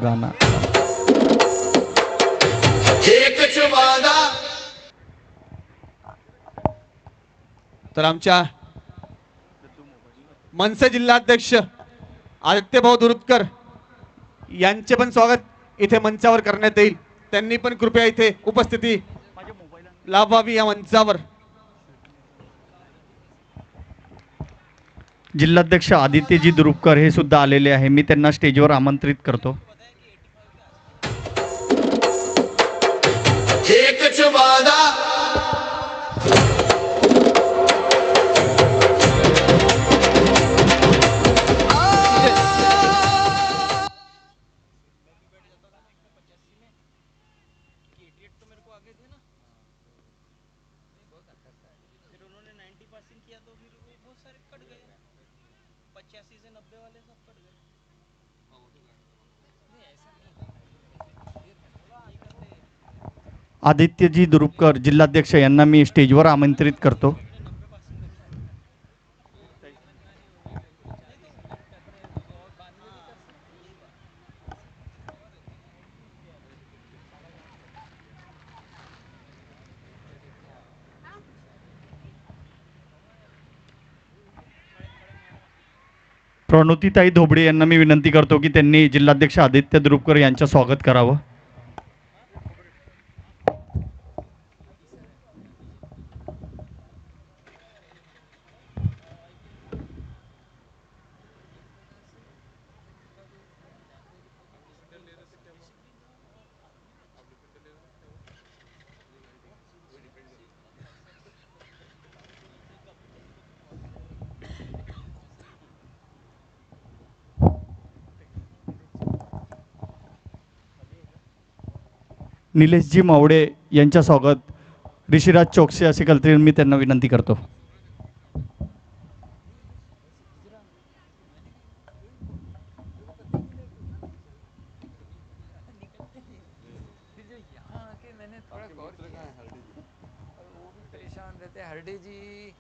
गाना तर आमच्या मनसे जिल्हाध्यक्ष आदित्यभाऊ दुरुतकर यांचे पण स्वागत इथे मंचावर करण्यात येईल। त्यांनी पण कृपया इथे उपस्थिती लाभावी या मंचावर। जिल्हाध्यक्ष आदित्यजी दुरुपकर हे सुद्धा आलेले आहे, मी त्यांना स्टेजवर आमंत्रित करतो। आदित्यजी दुरुपकर जिल्हाध्यक्ष यांना मी स्टेजवर आमंत्रित करतो। प्रणोतीताई धोबडे यांना मी विनंती करतो की त्यांनी जिल्हाध्यक्ष आदित्य द्रुपकर यांचं स्वागत करावं. निलेशजी मावडे यांच्या स्वागत ऋषिराज चोक्सी असे करतील मी त्यांना विनंती करतो. Harde ji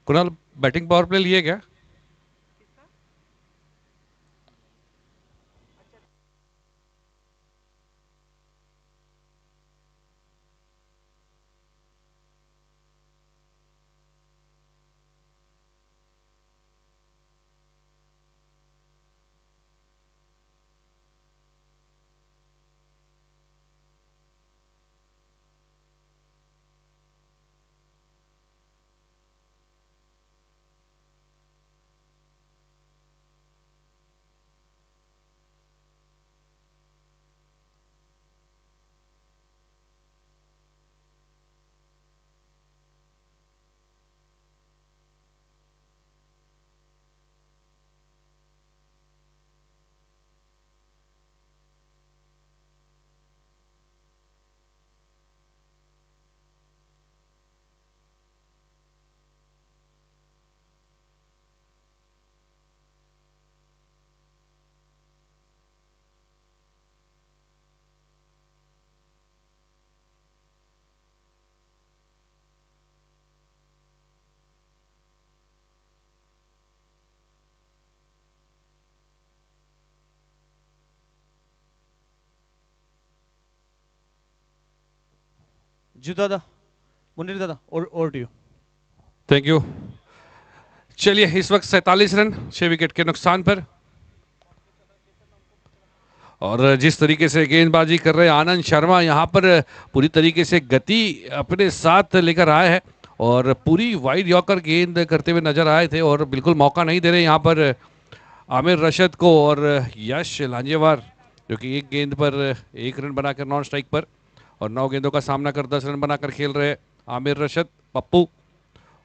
Kunal batting power play लिए क्या? जीतू दादा, मुनीर दादा, over to you. Thank you. चलिए, इस वक्त 47 रन 6 विकेट के नुकसान पर, और जिस तरीके से गेंदबाजी कर रहे हैं आनंद शर्मा, यहाँ पर पूरी तरीके से गति अपने साथ लेकर आए हैं और पूरी वाइड यॉर्कर गेंद करते हुए नजर आए थे और बिल्कुल मौका नहीं दे रहे यहाँ पर आमिर रशद को और यश लांजेवार, जो कि एक गेंद पर 1 रन बनाकर नॉन स्ट्राइक पर, और 9 गेंदों का सामना कर 10 रन बनाकर खेल रहे आमिर रशद पप्पू।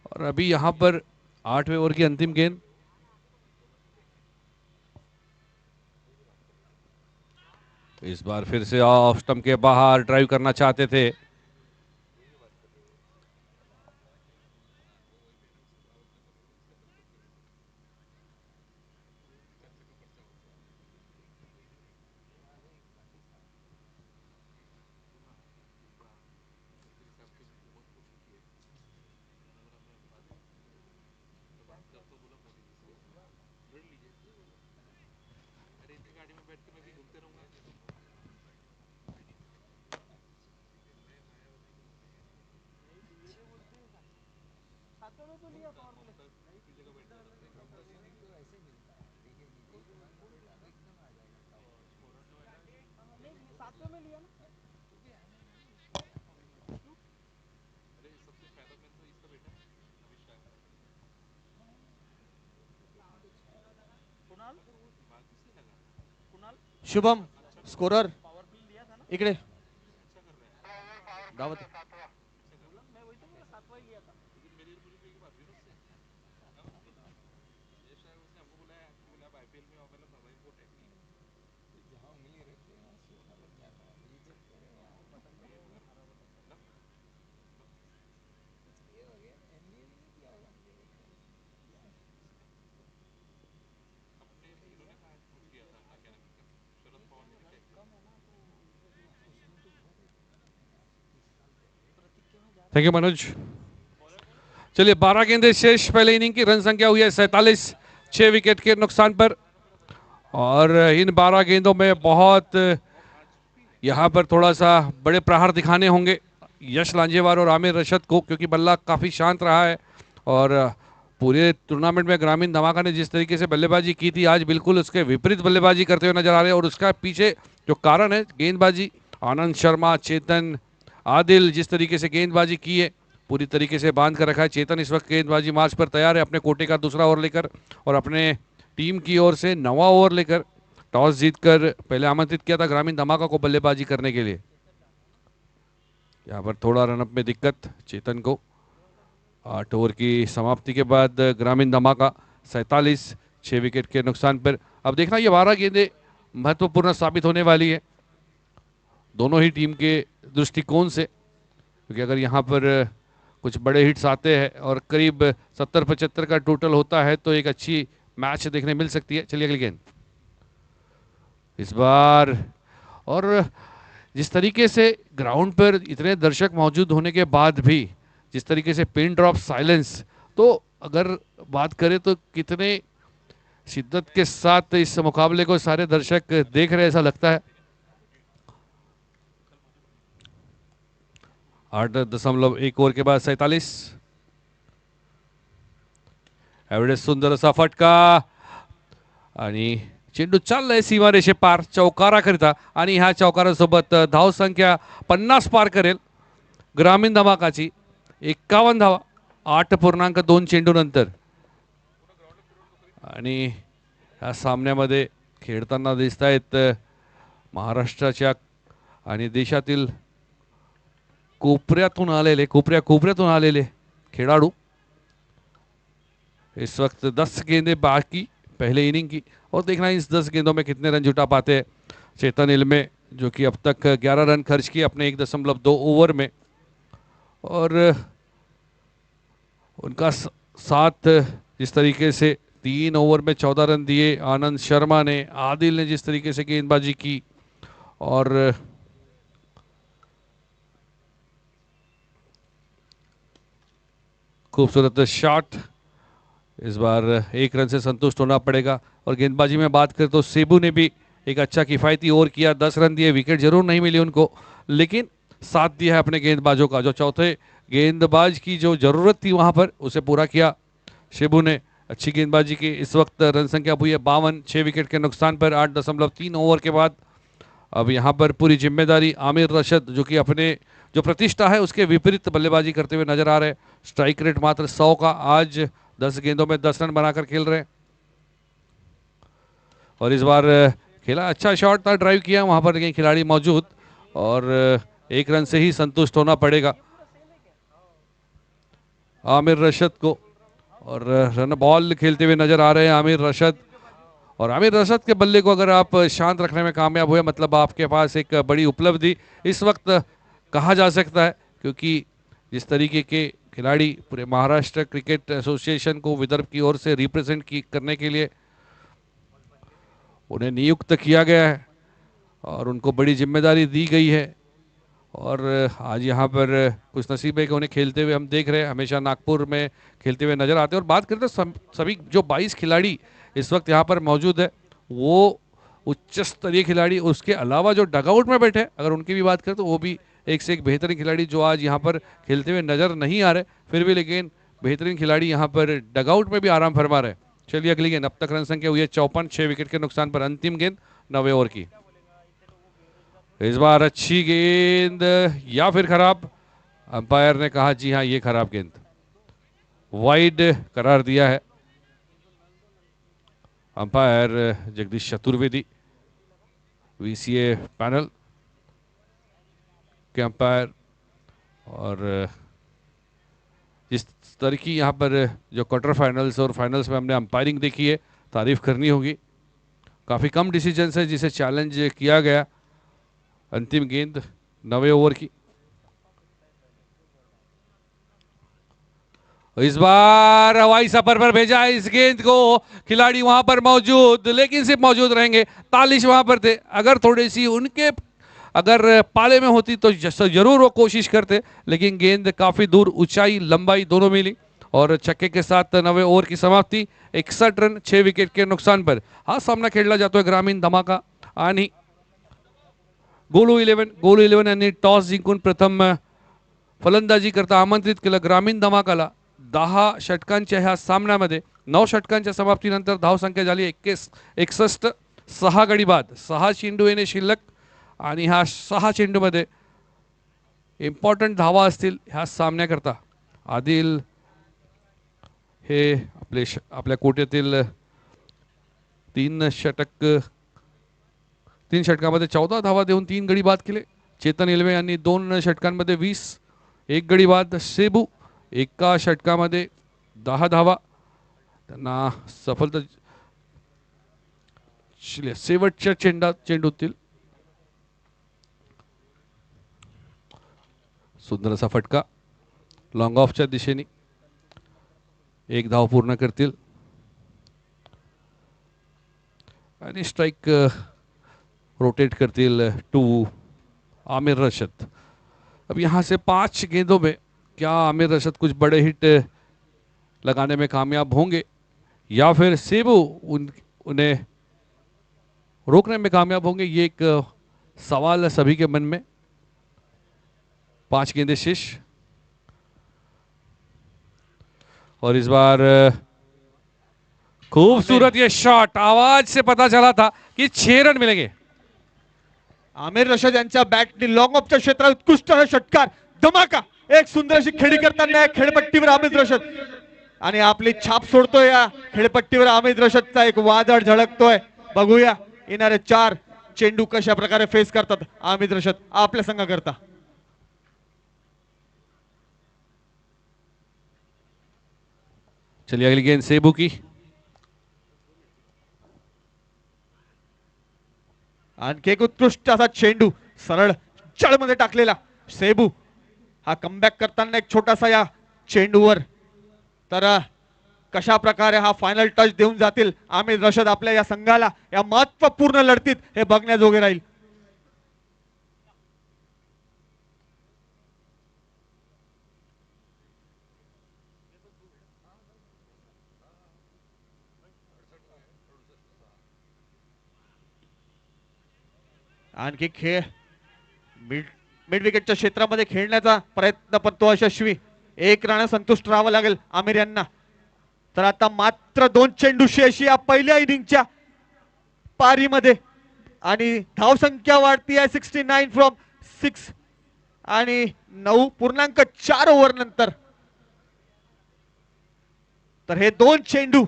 और अभी यहाँ पर 8वें ओवर की अंतिम गेंद। इस बार फिर से ऑफ स्टंप के बाहर ड्राइव करना चाहते थे। शुभम स्कोरर इकडे दावत। Thank you Manoj. चलिए, 12 गेंदें शेष पहले इनिंग की, रन संख्या हुई है 47 6 विकेट के नुकसान पर, और इन 12 गेंदों में बहुत यहाँ पर थोड़ा सा बड़े प्रहार दिखाने होंगे यश लांजेवार और आमिर रशद को, क्योंकि बल्ला काफ़ी शांत रहा है और पूरे टूर्नामेंट में ग्रामीण धमाका ने जिस तरीके से बल्लेबाजी की थी, आज बिल्कुल उसके विपरीत बल्लेबाजी करते हुए नजर आ रहे हैं। और उसका पीछे जो कारण है गेंदबाजी, आनंद शर्मा, चेतन, आदिल, जिस तरीके से गेंदबाजी की है पूरी तरीके से बांध कर रखा है। चेतन इस वक्त गेंदबाजी मार्च पर तैयार है अपने कोटे का दूसरा ओवर लेकर, और अपने टीम की ओर से 9वां ओवर लेकर टॉस जीतकर पहले आमंत्रित किया था ग्रामीण धमाका को बल्लेबाजी करने के लिए। यहाँ पर थोड़ा रनअप में दिक्कत चेतन को। 8 ओवर की समाप्ति के बाद ग्रामीण धमाका 47 6 विकेट के नुकसान पर। अब देखना ये 12 गेंदें महत्वपूर्ण साबित होने वाली है दोनों ही टीम के दृष्टिकोण से, क्योंकि अगर यहाँ पर कुछ बड़े हिट्स आते हैं और करीब 70-75 का टोटल होता है तो एक अच्छी मैच देखने मिल सकती है। चलिए अगली गेंद इस बार, और जिस तरीके से ग्राउंड पर इतने दर्शक मौजूद होने के बाद भी जिस तरीके से पिन ड्रॉप साइलेंस, तो अगर बात करें तो कितने शिद्दत के साथ इस मुकाबले को सारे दर्शक देख रहे हैं ऐसा लगता है। 8.1 ओवर के बाद 47 एवढेच सुंदर असा फटका आणि चेंडू चाललाय सीमारेषे पार चौकाराकरिता, आणि ह्या चौकारासोबत धाव संख्या 50 पार करेल ग्रामीण धमाकाची। 51 धावा 8.2 चेंडू नंतर, आणि या सामन्यामध्ये खेळताना दिसत आहेत महाराष्ट्राच्या आणि देशातील कोपऱ्यातून आलेले खिलाड़ू। इस वक्त 10 गेंदें बाकी पहले इनिंग की, और देखना इस 10 गेंदों में कितने रन जुटा पाते हैं चेतन इल्मे, जो कि अब तक 11 रन खर्च किए अपने 1.2 ओवर में, और उनका साथ जिस तरीके से 3 ओवर में 14 रन दिए आनंद शर्मा ने, आदिल ने जिस तरीके से गेंदबाजी की, और खूबसूरत शॉट। इस बार 1 रन से संतुष्ट होना पड़ेगा। और गेंदबाजी में बात करें तो सेबू ने भी एक अच्छा किफ़ायती ओवर किया, 10 रन दिए, विकेट जरूर नहीं मिली उनको, लेकिन साथ दिया है अपने गेंदबाजों का। जो चौथे गेंदबाज की जो जरूरत थी वहां पर उसे पूरा किया शिबू ने। अच्छी गेंदबाजी की। इस वक्त रन संख्या हुई है 52, 6 विकेट के नुकसान पर 8.3 ओवर के बाद। अब यहाँ पर पूरी जिम्मेदारी आमिर रशद, जो कि अपने जो प्रतिष्ठा है उसके विपरीत बल्लेबाजी करते हुए नजर आ रहे हैं। स्ट्राइक रेट मात्र 100 का, आज 10 गेंदों में 10 रन बनाकर खेल रहे हैं। और इस बार खेला, अच्छा शॉट था, ड्राइव किया, वहां पर लेकिन खिलाड़ी मौजूद, और 1 रन से ही संतुष्ट होना पड़ेगा आमिर रशद को। और रन बॉल खेलते हुए नजर आ रहे हैं आमिर रशद। और आमिर रशद के बल्ले को अगर आप शांत रखने में कामयाब हुए, मतलब आपके पास एक बड़ी उपलब्धि इस वक्त कहा जा सकता है, क्योंकि जिस तरीके के खिलाड़ी पूरे महाराष्ट्र क्रिकेट एसोसिएशन को विदर्भ की ओर से रिप्रेजेंट करने के लिए उन्हें नियुक्त किया गया है और उनको बड़ी जिम्मेदारी दी गई है, और आज यहाँ पर कुछ नसीब है कि उन्हें खेलते हुए हम देख रहे हैं। हमेशा नागपुर में खेलते हुए नजर आते हैं। और बात करते हैं सभी जो 22 खिलाड़ी इस वक्त यहाँ पर मौजूद है, वो उच्च स्तरीय खिलाड़ी, उसके अलावा जो डगआउट में बैठे, अगर उनकी भी बात करें तो वो भी एक से एक बेहतरीन खिलाड़ी जो आज यहाँ पर खेलते हुए नजर नहीं आ रहे, फिर भी लेकिन बेहतरीन खिलाड़ी यहाँ पर डगआउट में भी आराम फरमा रहे। चलिए अगली गेंद। अब तक रन संख्या हुई है 54, 6 विकेट के नुकसान पर। अंतिम गेंद 9वें ओवर की। इस बार अच्छी गेंद या फिर खराब, अंपायर ने कहा जी हाँ ये खराब गेंद, वाइड करार दिया है umpire Jagdish Chaturvedi, VCA panel के अंपायर। और जिस तरह की यहाँ पर जो क्वार्टर फाइनल्स और फाइनल्स में हमने अंपायरिंग देखी है, तारीफ करनी होगी। काफ़ी कम डिसीजन है जिसे चैलेंज किया गया। अंतिम गेंद 9वें ओवर की। इस बार हवाई सफर पर भेजा इस गेंद को, खिलाड़ी वहां पर मौजूद, लेकिन सिर्फ मौजूद रहेंगे, तालिश वहां पर थे। अगर थोड़ी सी उनके अगर पाले में होती तो जरूर वो कोशिश करते, लेकिन गेंद काफी दूर, ऊंचाई लंबाई दोनों मिली, और छक्के के साथ 9वें ओवर की समाप्ति 61 रन 6 विकेट के नुकसान पर। हा सामना खेळला जातोय ग्रामीण धमाका आणि गोलू 11 यांनी टॉस जिंकून प्रथम फलंदाजी करता आमंत्रित केलं ग्रामीण धमाकाला। 10 षटकांच्या ह्या सामन्यामध्ये 9 षटकांच्या समाप्तीनंतर धावसंख्या झाली 61, 6 गडी बाद, 6 चेंडू येणे शिल्लक, आणि ह्या 6 चेंडूमध्ये इम्पॉर्टंट धावा असतील ह्या सामन्याकरता। आदिल हे आपल्या कोट्यातील 3 षटकामध्ये 14 धावा देऊन 3 गडी बाद केले। चेतन इल्वे यांनी 2 षटकांमध्ये 20, 1 गडी बाद। सेबू एका षटकामध्ये 10 धावा, त्यांना सफलता शेवटच्या चेंडूतील सुंदर असा फटका लॉंग ऑफच्या दिशेने, 1 धाव पूर्ण करतील आणि स्ट्राइक रोटेट करतील टू आमिर रशद। अब यहाँ से 5 गेंदों में क्या आमिर रशद कुछ बड़े हिट लगाने में कामयाब होंगे, या फिर सेबू उन्हें रोकने में कामयाब होंगे, ये एक सवाल है सभी के मन में। 5 गेंदें शेष, और इस बार खूबसूरत ये शॉट, आवाज से पता चला था कि 6 रन मिलेंगे। आमिर रशद यांच्या बॅटनी लॉंग ऑफच्या क्षेत्रात उत्कृष्ट षटकार, धमाका, एक सुंदर अशी खेळी करताना खेळपट्टीवर आमिर रशद, आणि आपली छाप सोडतोय या खेळपट्टीवर आमिर रशदचा एक वादळ झळकतोय। बघूया येणारे 4 चेंडू कशा प्रकारे फेस करतात आमिर रशद आपल्या संघाकरता। चलिए अगली गेंद सेबू की। आणखी एक उत्कृष्ट असा चेंडू सरळ जळमध्ये टाकलेला सेबू, हा कमबॅक करताना एक छोटासा या चेंडूवर, तर कशा प्रकारे हा फायनल टच देऊन जातील आमिर रशद आपल्या या संघाला या महत्त्वपूर्ण लढतीत, हे बघण्याजोगे राहील। आणखी खेळ मिड मिड विकेटच्या क्षेत्रामध्ये खेळण्याचा प्रयत्न, पण तो यशस्वी. 1 राणा संतुष्ट राहावं लागेल आमिर यांना. तर आता मात्र 2 चेंडू शेष या पहिल्या इनिंगच्या पारीमध्ये आणि धावसंख्या वाढती आहे 69 फ्रॉम 6 आणि 9.4 ओव्हर नंतर. तर हे 2 चेंडू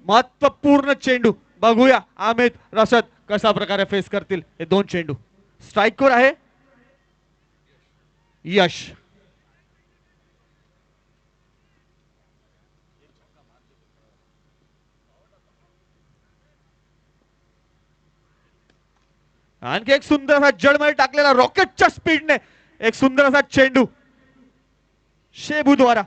महत्वपूर्ण चेंडू. बघूया अमित रशद कशा प्रकारे फेस करतील हे 2 चेंडू. स्ट्राईकवर आहे यश. आणखी एक सुंदर असा जडमळ टाकलेला रॉकेटच्या स्पीडने एक सुंदर असा चेंडू शेबू द्वारा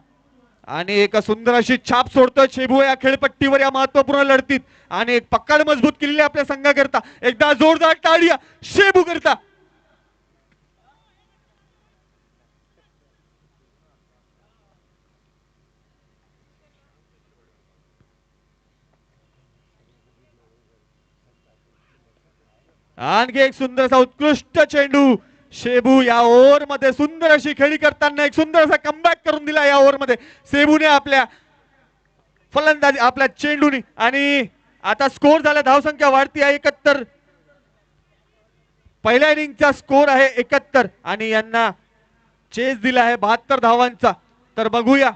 आणि एक सुंदर अशी छाप सोडतोय शेबू या खेळपट्टीवर या महत्वपूर्ण लढतीत. आणि एक पक्कड मजबूत केलेली आपल्या संघाकरता. एकदा जोरदार टाळ्या शेबू करता. आणखी एक सुंदर असा उत्कृष्ट चेंडू शेबू या ओव्हर मध्ये सुंदर अशी खेळी करताना एक सुंदर असा कमबॅक करून दिला या ओव्हर मध्ये शेबूने आपल्या फलंदाजी आपल्या चेंडूने. आणि आता स्कोर झाला, धावसंख्या वाढती आहे 71. पहिल्या इनिंगचा स्कोर आहे 71 आणि यांना चेस दिला आहे 72 धावांचा. तर बघूया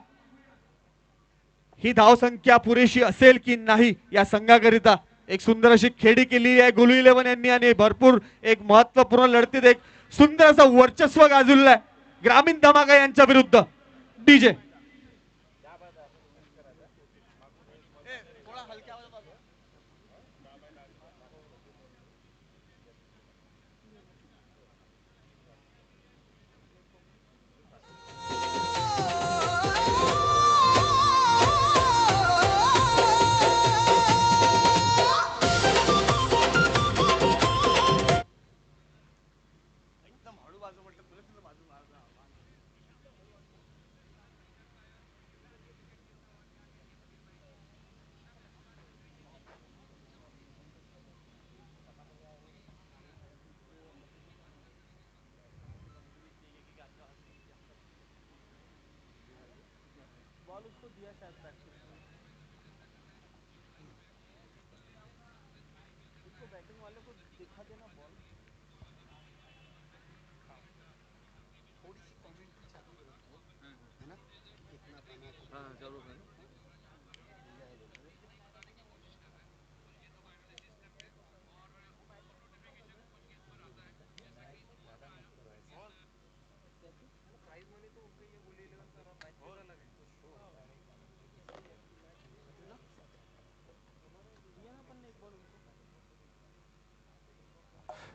ही धावसंख्या पुरेशी असेल की नाही या संघाकरिता. एक सुंदर अशी खेळी केली आहे गोलू 11 यांनी आणि भरपूर एक महत्वपूर्ण लढतीत एक सुंदर असं वर्चस्व गाजवलं आहे ग्रामीण धमाका यांच्या विरुद्ध. डीजे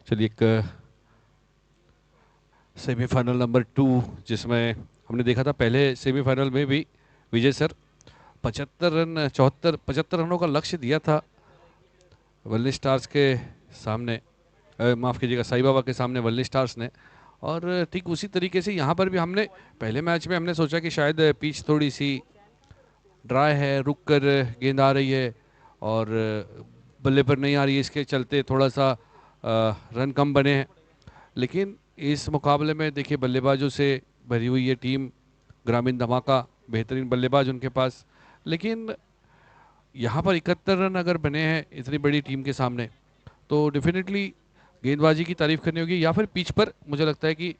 चलिए एक सेमीफाइनल नंबर 2 जिसमें हमने देखा था पहले सेमीफाइनल में भी विजय सर 75 रनों का लक्ष्य दिया था वल्ली स्टार्स के सामने, माफ़ कीजिएगा साई बाबा के सामने वल्ली स्टार्स ने. और ठीक उसी तरीके से यहाँ पर भी हमने पहले मैच में हमने सोचा कि शायद पिच थोड़ी सी ड्राई है, रुक कर गेंद आ रही है और बल्ले पर नहीं आ रही है, इसके चलते थोड़ा सा रन कम बने हैं. लेकिन इस मुकाबले में देखिए बल्लेबाजों से भरी हुई ये टीम ग्रामीण धमाका, बेहतरीन बल्लेबाज उनके पास. लेकिन यहाँ पर 71 रन अगर बने हैं इतनी बड़ी टीम के सामने तो डेफिनेटली गेंदबाजी की तारीफ करनी होगी या फिर पिच पर मुझे लगता है कि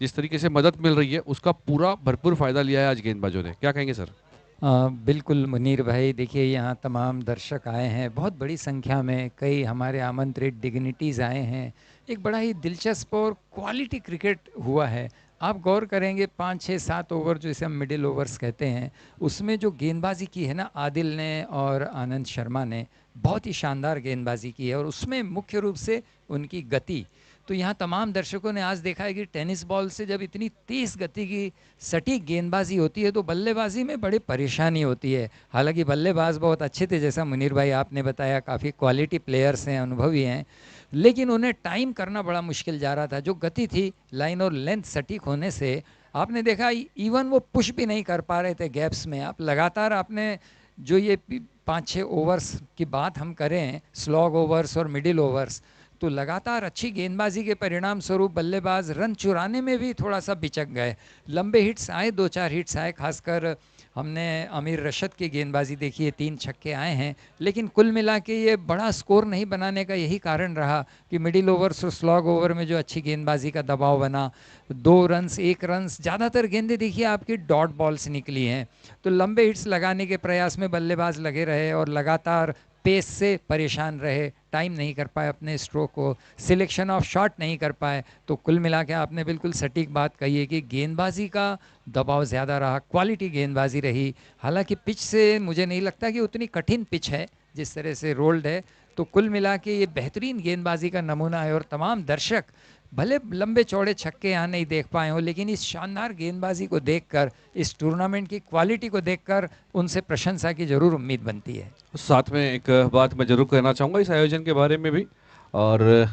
जिस तरीके से मदद मिल रही है उसका पूरा भरपूर फ़ायदा लिया है आज गेंदबाजों ने. क्या कहेंगे सर? बिल्कुल मुनीर भाई, देखिए यहाँ तमाम दर्शक आए हैं बहुत बड़ी संख्या में, कई हमारे आमंत्रित डिग्निटीज़ आए हैं. एक बड़ा ही दिलचस्प और क्वालिटी क्रिकेट हुआ है. आप गौर करेंगे 5, 6, 7 ओवर जो इसे हम मिडिल ओवर्स कहते हैं उसमें जो गेंदबाजी की है ना आदिल ने और आनंद शर्मा ने बहुत ही शानदार गेंदबाजी की है और उसमें मुख्य रूप से उनकी गति. तो यहाँ तमाम दर्शकों ने आज देखा है कि टेनिस बॉल से जब इतनी तेज़ गति की सटीक गेंदबाजी होती है तो बल्लेबाजी में बड़ी परेशानी होती है. हालांकि बल्लेबाज बहुत अच्छे थे, जैसा मुनीर भाई आपने बताया, काफ़ी क्वालिटी प्लेयर्स हैं, अनुभवी हैं, लेकिन उन्हें टाइम करना बड़ा मुश्किल जा रहा था. जो गति थी लाइन और लेंथ सटीक होने से आपने देखा इवन वो पुश भी नहीं कर पा रहे थे गैप्स में. आप लगातार आपने जो ये 5-6 ओवर्स की बात हम करें, स्लॉग ओवर्स और मिडिल ओवर्स, तो लगातार अच्छी गेंदबाजी के परिणाम स्वरूप बल्लेबाज रन चुराने में भी थोड़ा सा बिचक गए। लंबे हिट्स आए, 2-4 हिट्स आए, खासकर हमने अमीर रशद की गेंदबाजी देखी है, 3 छक्के आए हैं, लेकिन कुल मिला के ये बड़ा स्कोर नहीं बनाने का यही कारण रहा कि मिडिल ओवर्स और स्लॉग ओवर में जो अच्छी गेंदबाजी का दबाव बना, 2 रन्स 1 रन्स, ज़्यादातर गेंदें देखिए आपकी डॉट बॉल्स निकली हैं। तो लंबे हिट्स लगाने के प्रयास में बल्लेबाज लगे रहे और लगातार पेस से परेशान रहे, टाइम नहीं कर पाए अपने स्ट्रोक को, सिलेक्शन ऑफ शॉट नहीं कर पाए। तो कुल मिला के आपने बिल्कुल सटीक बात कही है कि गेंदबाजी का दबाव ज़्यादा रहा, क्वालिटी गेंदबाजी रही। हालांकि पिच से मुझे नहीं लगता कि उतनी कठिन पिच है जिस तरह से रोल्ड है। तो कुल मिला के ये बेहतरीन गेंदबाजी का नमूना है और तमाम दर्शक भले लंबे चौड़े छक्के यहाँ नहीं देख पाए हों, लेकिन इस शानदार गेंदबाजी को देखकर, इस टूर्नामेंट की क्वालिटी को देखकर उनसे प्रशंसा की ज़रूर उम्मीद बनती है। साथ में एक बात मैं जरूर कहना चाहूँगा इस आयोजन के बारे में भी, और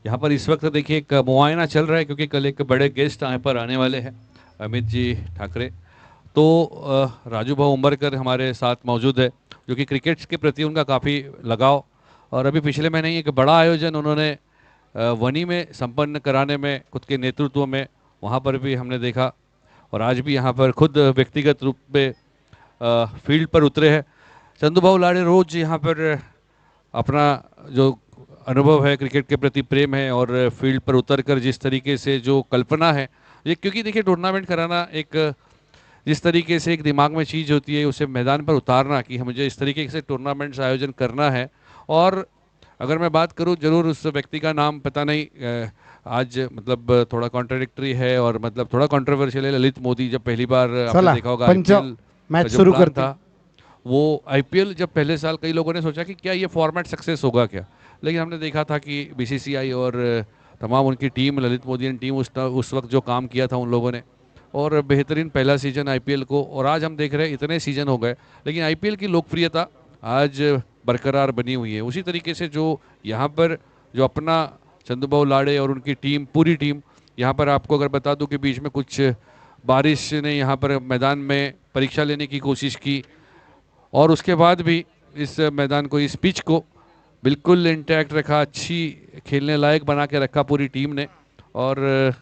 यहाँ पर इस वक्त देखिए एक मुआयना चल रहा है क्योंकि कल एक बड़े गेस्ट यहाँ पर आने वाले हैं, अमित जी ठाकरे। तो राजू भाऊ उम्बरकर हमारे साथ मौजूद है, जो कि क्रिकेट के प्रति उनका काफ़ी लगाव, और अभी पिछले महीने ही एक बड़ा आयोजन उन्होंने वनी में संपन्न कराने में खुद के नेतृत्व में, वहाँ पर भी हमने देखा, और आज भी यहाँ पर खुद व्यक्तिगत रूप में फील्ड पर उतरे हैं। चंदूभाऊ लाड़े रोज यहाँ पर अपना जो अनुभव है, क्रिकेट के प्रति प्रेम है, और फील्ड पर उतरकर जिस तरीके से जो कल्पना है, ये क्योंकि देखिए टूर्नामेंट कराना एक जिस तरीके से एक दिमाग में चीज़ होती है, उसे मैदान पर उतारना कि मुझे इस तरीके से टूर्नामेंट्स आयोजन करना है। और अगर मैं बात करूं, जरूर उस व्यक्ति का नाम पता नहीं, आज मतलब थोड़ा कॉन्ट्राडिक्टरी है और मतलब थोड़ा कंट्रोवर्शियल है, ललित मोदी। जब पहली बार आपने देखा होगा IPL मैच शुरू करता था, वो IPL जब पहले साल कई लोगों ने सोचा कि क्या ये फॉर्मेट सक्सेस होगा क्या, लेकिन हमने देखा था कि BCCI और तमाम उनकी टीम, ललित मोदी टीम उस वक्त जो काम किया था उन लोगों ने, और बेहतरीन पहला सीजन IPL को, और आज हम देख रहे हैं इतने सीजन हो गए, लेकिन IPL की लोकप्रियता आज बरकरार बनी हुई है। उसी तरीके से जो यहाँ पर जो अपना चंदूभाऊ लाड़े और उनकी टीम, पूरी टीम, यहाँ पर आपको अगर बता दूं कि बीच में कुछ बारिश ने यहाँ पर मैदान में परीक्षा लेने की कोशिश की, और उसके बाद भी इस मैदान को, इस पिच को बिल्कुल इंटैक्ट रखा, अच्छी खेलने लायक बना के रखा पूरी टीम ने। और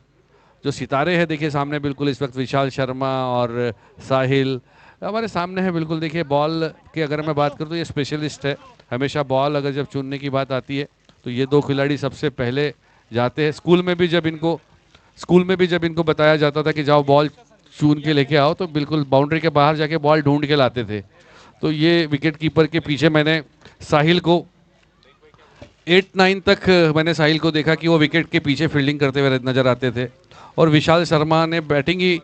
जो सितारे हैं देखिए सामने बिल्कुल इस वक्त विशाल शर्मा और साहिल हमारे सामने है। बिल्कुल देखिए बॉल के अगर मैं बात करूँ तो ये स्पेशलिस्ट है, हमेशा बॉल अगर जब चुनने की बात आती है तो ये 2 खिलाड़ी सबसे पहले जाते हैं। स्कूल में भी जब इनको बताया जाता था कि जाओ बॉल चुन के लेके आओ, तो बिल्कुल बाउंड्री के बाहर जाके बॉल ढूंढ के लाते थे। तो ये विकेट कीपर के पीछे मैंने साहिल को 8-9 तक मैंने साहिल को देखा कि वो विकेट के पीछे फील्डिंग करते हुए नजर आते थे। और विशाल शर्मा ने बैटिंग ही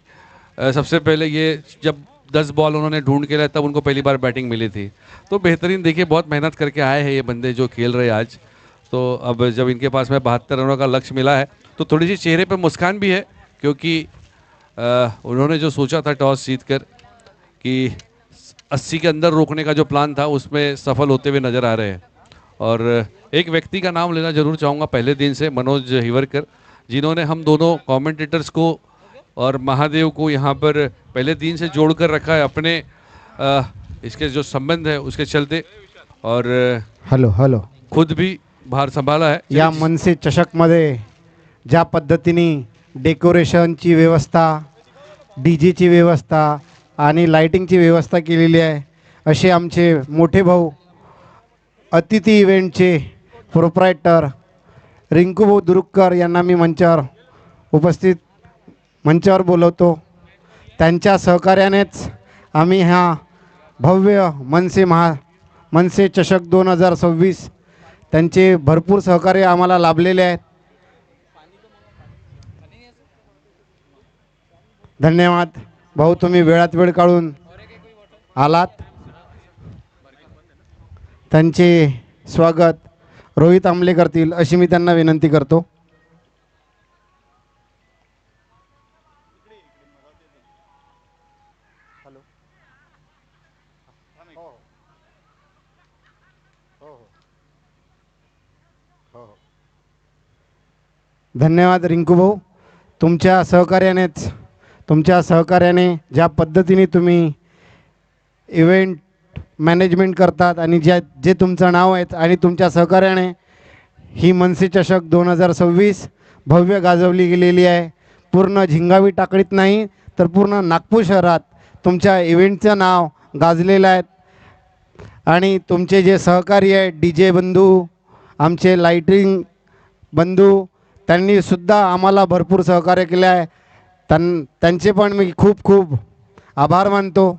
सबसे पहले, ये जब 10 बॉल उन्होंने ढूंढ के लाया तब उनको पहली बार बैटिंग मिली थी। तो बेहतरीन देखिए, बहुत मेहनत करके आए हैं ये बंदे जो खेल रहे हैं आज। तो अब जब इनके पास में 72 रनों का लक्ष्य मिला है तो थोड़ी सी चेहरे पर मुस्कान भी है, क्योंकि उन्होंने जो सोचा था टॉस जीतकर कि 80 के अंदर रोकने का जो प्लान था उसमें सफल होते हुए नजर आ रहे हैं। और एक व्यक्ति का नाम लेना जरूर चाहूँगा पहले दिन से, मनोज हिवरकर, जिन्होंने हम दोनों कमेंटेटर्स को और महादेव को यहाँ पर पहले दिन से जोड़ कर रखा है अपने इसके जो संबंध है उसके चलते, और हॅलो खुद भी भार संभाला है। या मनसे चषकमध्ये ज्या पद्धतीने डेकोरेशनची व्यवस्था, डीजेची व्यवस्था आणि लाइटिंगची व्यवस्था केलेली आहे, असे आमचे मोठे भाऊ अतिथी इव्हेंटचे प्रोप्रायटर रिंकूभाऊ दुरुक्कर यांना मी मंचावर बोलवतो। त्यांच्या सहकार्यानेच आम्ही हा भव्य मनसे चषक 2026 त्यांचे भरपूर सहकार्य आम्हाला लाभलेले आहेत। धन्यवाद भाऊ, तुम्ही वेळात वेळ काढून आलात। त्यांचे स्वागत रोहित आमले करतील अशी मी त्यांना विनंती करतो। धन्यवाद रिंकू भाऊ, तुमच्या सहकार्याने ज्या पद्धतीने तुम्ही इव्हेंट मॅनेजमेंट करतात आणि जे तुमचं नाव आहे आणि तुमच्या सहकार्याने ही मनसे चषक 2026 भव्य गाजवली गेलेली आहे. पूर्ण झिंगावी टाकडीत नाही तर पूर्ण नागपूर शहरात तुमच्या इव्हेंटचं नाव गाजलेलं आहे. आणि तुमचे जे सहकारी आहेत डी जे बंधू, आमचे लाइटिंग बंधू, त्यांनी सुद्धा आम्हाला भरपूर सहकार्य केले आहे. त्यांचे पण मी खूप खूप आभार मानतो.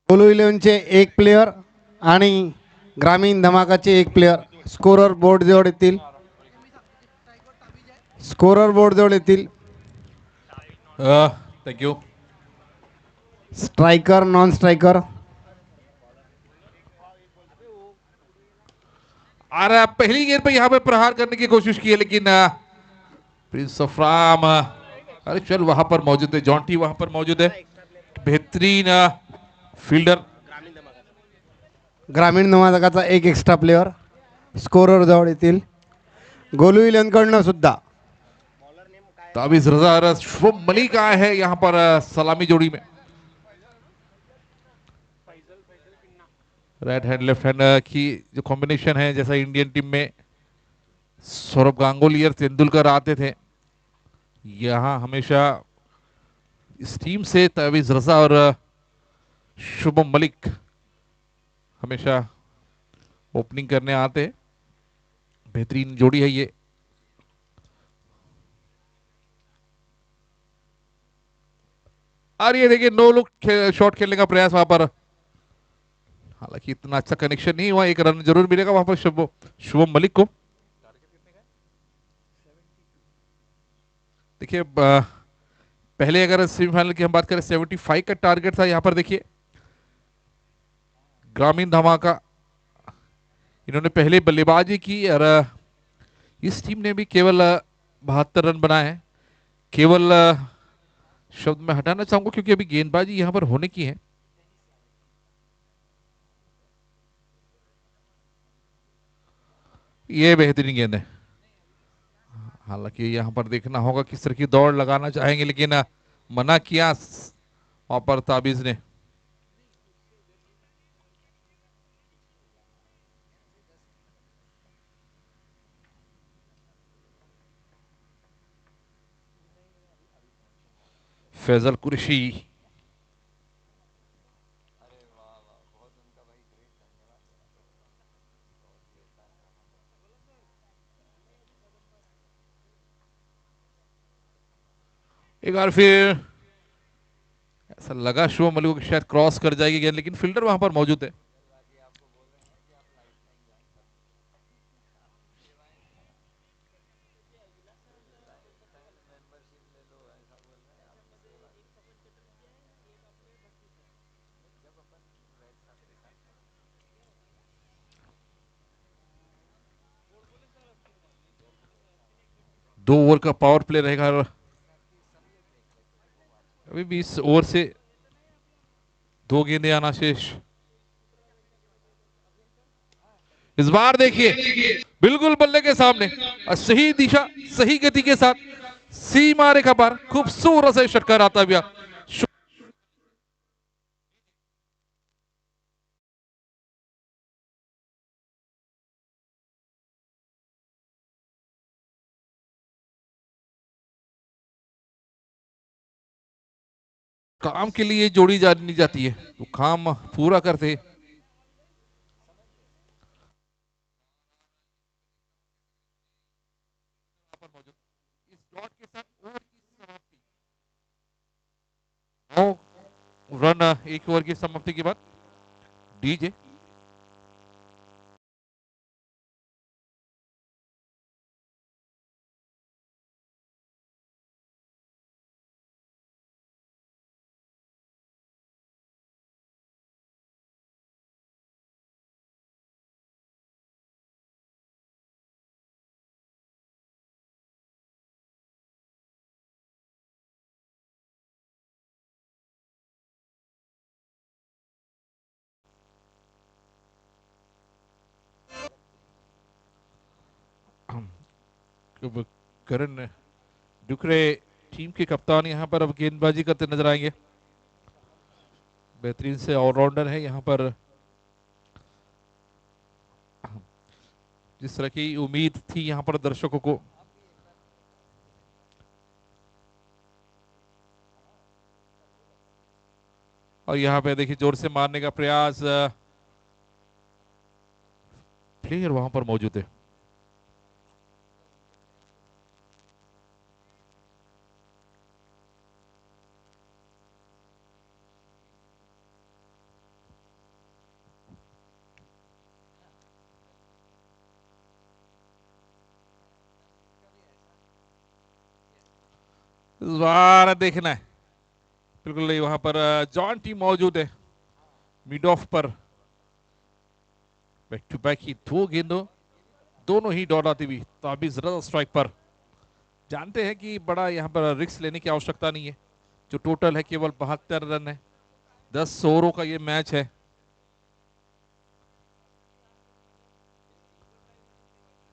पोलो 11चे एक प्लेयर आणि ग्रामीण धमाकाचे एक प्लेयर स्कोरर बोर्ड जवळ येतील. स्कोरर बोर्ड जवळ येतील. Thank you. Striker, non striker. और पहली गेंद पे यहाँ पे प्रहार करने की कोशिश की है, लेकिन प्रिंस सफराम अरे चल वहां पर मौजूद है, जॉन्टी वहां पर मौजूद है, बेहतरीन फील्डर. ग्रामीण धमाकाचा एक एक्स्ट्रा प्लेयर स्कोरर जवळ येतील. गोलू 11कडनं सुद्धा ताबिज रजा और शुभम मलिक आए हैं यहाँ पर सलामी जोड़ी में. राइट हैंड लेफ्ट हैंड की जो कॉम्बिनेशन है, जैसा इंडियन टीम में सौरभ गांगुली और तेंदुलकर आते थे, यहाँ हमेशा इस टीम से ताबिज रजा और शुभम मलिक हमेशा ओपनिंग करने आते हैं. बेहतरीन जोड़ी है ये. और ये देखिए नो लुक शॉट खेलने का प्रयास वहां पर, हालांकि इतना अच्छा कनेक्शन नहीं हुआ. एक रन जरूर मिलेगा वहां पर शुभम मलिक को. देखिए पहले अगर सेमीफाइनल की हम बात करें 75 का टारगेट था. यहां पर देखिए ग्रामीण धमाका इन्होंने पहले बल्लेबाजी की और इस टीम ने भी केवल 72 रन बनाए हैं. केवल शब्द में हटाना चाहूंगा क्योंकि अभी गेंदबाजी यहां पर होने की है. ये बेहतरीन गेंद है. हालांकि यहां पर देखना होगा किस तरह की दौड़ लगाना चाहेंगे, लेकिन मना किया वहां पर ताबीज ने फैजल कुरैशी। एक बार फिर ऐसा लगा शुभम मलिक को शायद क्रॉस कर जाएगी गेंद, लेकिन फील्डर वहां पर मौजूद है। दो ओवर का पावर प्ले रहेगा। अभी भी इस ओवर से 2 गेंदें आना शेष। इस बार देखिए बिल्कुल बल्ले के सामने और सही दिशा सही गति के साथ सीमा रेखा पर खूबसूरत से षटकार आता हुआ। काम के लिए जोड़ी जानी जाती है तो काम पूरा करते। इस डॉट के साथ ओवर की समाप्ति, 9 रन एक ओवर की समाप्ति के बाद डीजे करण डुकरे टीम के कप्तान यहां पर अब गेंदबाजी करते नजर आएंगे। बेहतरीन से ऑलराउंडर है यहां पर, जिस तरह की उम्मीद थी यहां पर दर्शकों को। और यहां पे देखिए जोर से मारने का प्रयास, प्लेयर वहां पर मौजूद है। इस बार देखना है बिल्कुल नहीं, वहां पर जॉन टी मौजूद है मिड ऑफ पर। बैक टू बैक ही 2 गेंदों दोनों ही डॉट आती हुई ताबीज रन स्ट्राइक पर। जानते हैं कि बड़ा यहां पर रिस्क लेने की आवश्यकता नहीं है, जो टोटल है केवल 72 रन है, 10 ओवरों का ये मैच है।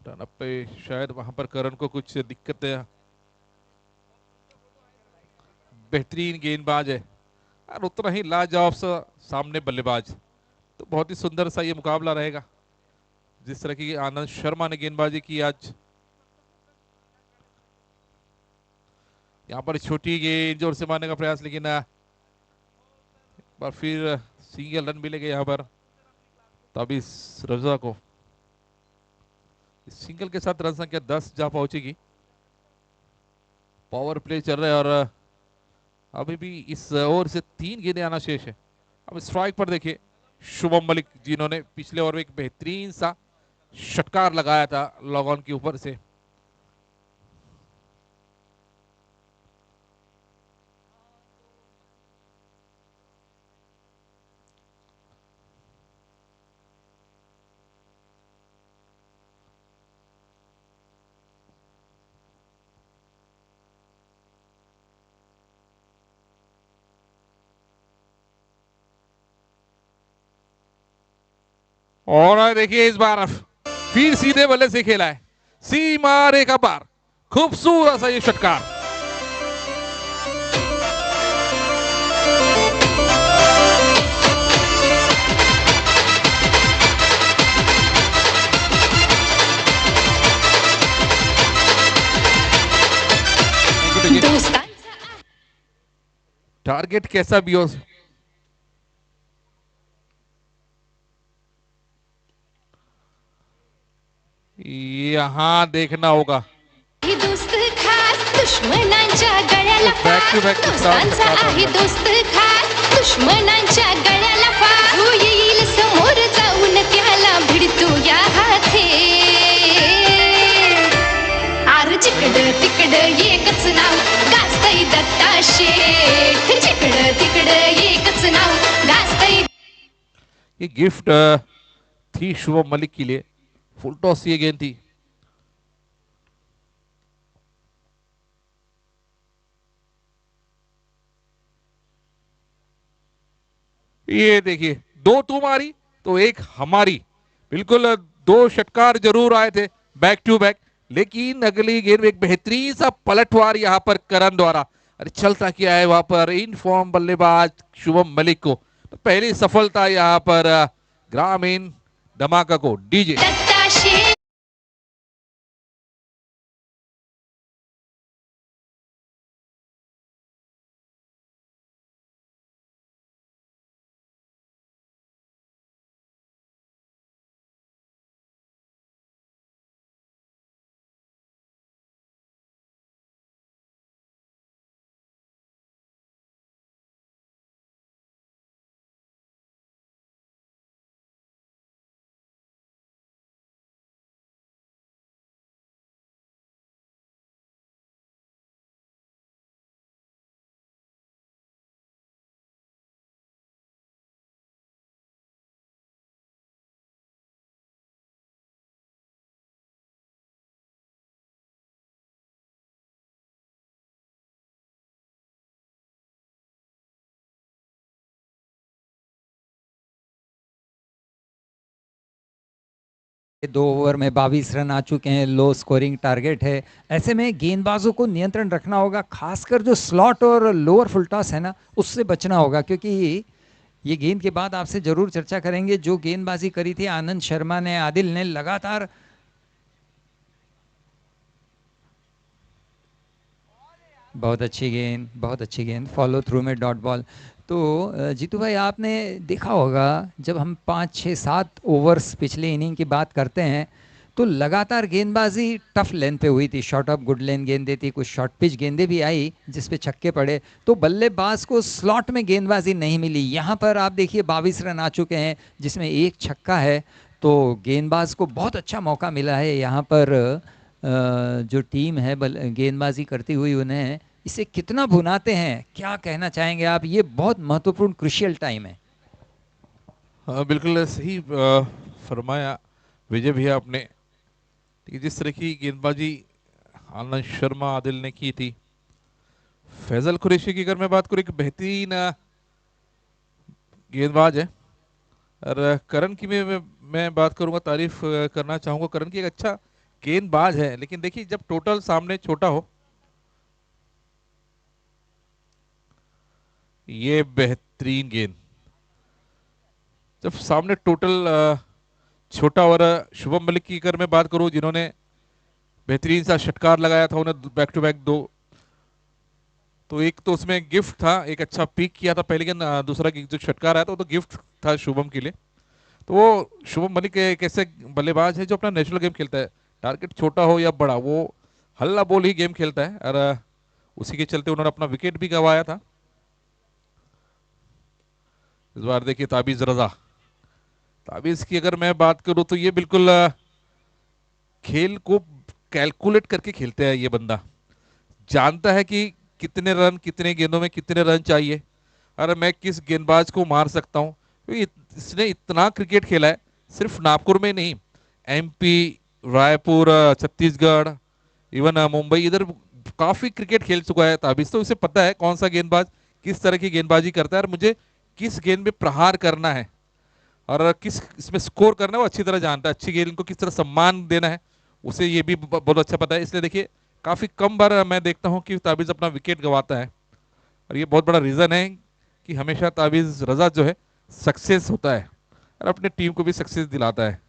रन अप पे शायद वहां पर करण को कुछ दिक्कतें। बेहतरीन गेंदबाज है और उतना ही लाजवाब सा सामने बल्लेबाज, तो बहुत ही सुंदर सा ये मुकाबला रहेगा। जिस तरह की आनंद शर्मा ने गेंदबाजी की आज, यहां पर छोटी गेंद जोर से मारने का प्रयास, लेकिन बार फिर सिंगल रन मिलेगा यहां पर ताबिज रजा को। इस सिंगल के साथ रन संख्या 10 जा पहुंचेगी। पावर प्ले चल रहा है और अभी भी इस ओवर से 3 गेंदें आना शेष है। अब स्ट्राइक पर देखिए शुभम मलिक, जिन्होंने पिछले ओवर में एक बेहतरीन सा षटकार लगाया था लॉग ऑन के ऊपर से। और देखिए इस बार फिर सीधे बल्ले से खेला है, सीमा रेखा पार, खूबसूरत सा ये षटकार। टारगेट कैसा भी हो, यहां देखना होगा। ही दोस्त खास दुश्मनांच्या गळ्याला बैक टू बैक दोस्तांचा आहे दोस्त खास दुश्मनांच्या गळ्याला फास जो येईल समोर जाऊन त्याला भिडतो या हाते आर जिकड तिकड एकच नाव गाजतय दत्ता शेठ जिकड तिकड एकच नाव गाजतय। ये गिफ्ट थी शुभम मलिक के लिए, फुल टॉस ये गेंद थी। ये देखिए, दो तुम्हारी तो एक हमारी, बिल्कुल दो षटकार जरूर आए थे बैक टू बैक, लेकिन अगली गेंद में एक बेहतरीन सा पलटवार यहां पर करण द्वारा। अरे चलता क्या है वहां पर इन फॉर्म बल्लेबाज शुभम मलिक को, तो पहली सफलता यहां पर ग्रामीण धमाका को। डीजे दत्ता शेठ दो ओवर में 22 रन आ चुके हैं, लो स्कोरिंग टारगेट है। ऐसे में गेंदबाजों को नियंत्रण रखना होगा, खासकर जो स्लॉट और लोअर फुल टॉस है ना, उससे बचना होगा, क्योंकि ये गेंद के बाद आपसे जरूर चर्चा करेंगे। जो गेंदबाजी करी थी आनंद शर्मा ने, आदिल ने, लगातार बहुत अच्छी गेंद, बहुत अच्छी गेंद, फॉलो थ्रू में डॉट बॉल। तो जीतू भाई, आपने देखा होगा जब हम 5, 6, 7 ओवर्स पिछले इनिंग की बात करते हैं तो लगातार गेंदबाजी टफ लेंथ पे हुई थी, शॉर्ट ऑफ गुड लेंथ गेंदें थी, कुछ शॉर्ट पिच गेंदें भी आई जिस पे छक्के पड़े, तो बल्लेबाज को स्लॉट में गेंदबाजी नहीं मिली। यहाँ पर आप देखिए 22 रन आ चुके हैं जिसमें एक छक्का है, तो गेंदबाज को बहुत अच्छा मौका मिला है यहाँ पर। जो टीम है गेंदबाजी करती हुई, उन्हें इसे कितना भुनाते हैं, क्या कहना चाहेंगे आप? ये बहुत महत्वपूर्ण क्रुशियल टाइम है। हाँ बिल्कुल सही फरमाया विजय भैया आपने कि जिस तरह की गेंदबाजी आनंद शर्मा आदिल ने की थी। फैजल कुरैशी की अगर मैं बात करूं, एक बेहतरीन गेंदबाज है। और करण की मैं बात करूंगा, तारीफ करना चाहूंगा करण की, एक अच्छा गेंदबाज है, लेकिन देखिए जब टोटल सामने छोटा हो, ये बेहतरीन गेंद जब सामने टोटल छोटा। और शुभम मलिक की अगर मैं बात करूं, जिन्होंने बेहतरीन सा षटकार लगाया था, उन्हें बैक टू बैक दो, तो एक तो उसमें गिफ्ट था, एक अच्छा पीक किया था पहले गेंद, दूसरा जो षटकार आया था वो तो गिफ्ट था शुभम के लिए। तो वो शुभम मलिक एक ऐसे बल्लेबाज है जो अपना नेचुरल गेम खेलता है, टारगेट छोटा हो या बड़ा, वो हल्ला बोल ही गेम खेलता है। और उसी के चलते उन्होंने अपना विकेट भी गंवाया था। इस बार देखिए ताबीज रजा, ताबीज की अगर मैं बात करूं तो ये बिल्कुल खेल को कैलकुलेट करके खेलते हैं। ये बंदा जानता है कि कितने रन, कितने गेंदों में कितने रन चाहिए, और मैं किस गेंदबाज को मार सकता हूं। क्योंकि इसने इतना क्रिकेट खेला है, सिर्फ नागपुर में नहीं, एमपी, रायपुर, छत्तीसगढ़, इवन मुंबई, इधर काफी क्रिकेट खेल चुका है ताबिज। तो उसे पता है कौन सा गेंदबाज किस तरह की गेंदबाजी करता है, और मुझे किस गेंद में प्रहार करना है और किस इसमें स्कोर करना है, वो अच्छी तरह जानता है। अच्छी गेंद को किस तरह सम्मान देना है, उसे ये भी बहुत अच्छा पता है। इसलिए देखिए काफी कम बार मैं देखता हूं कि ताबिज अपना विकेट गंवाता है, और ये बहुत बड़ा रीजन है कि हमेशा ताबिज रजा जो है सक्सेस होता है और अपने टीम को भी सक्सेस दिलाता है।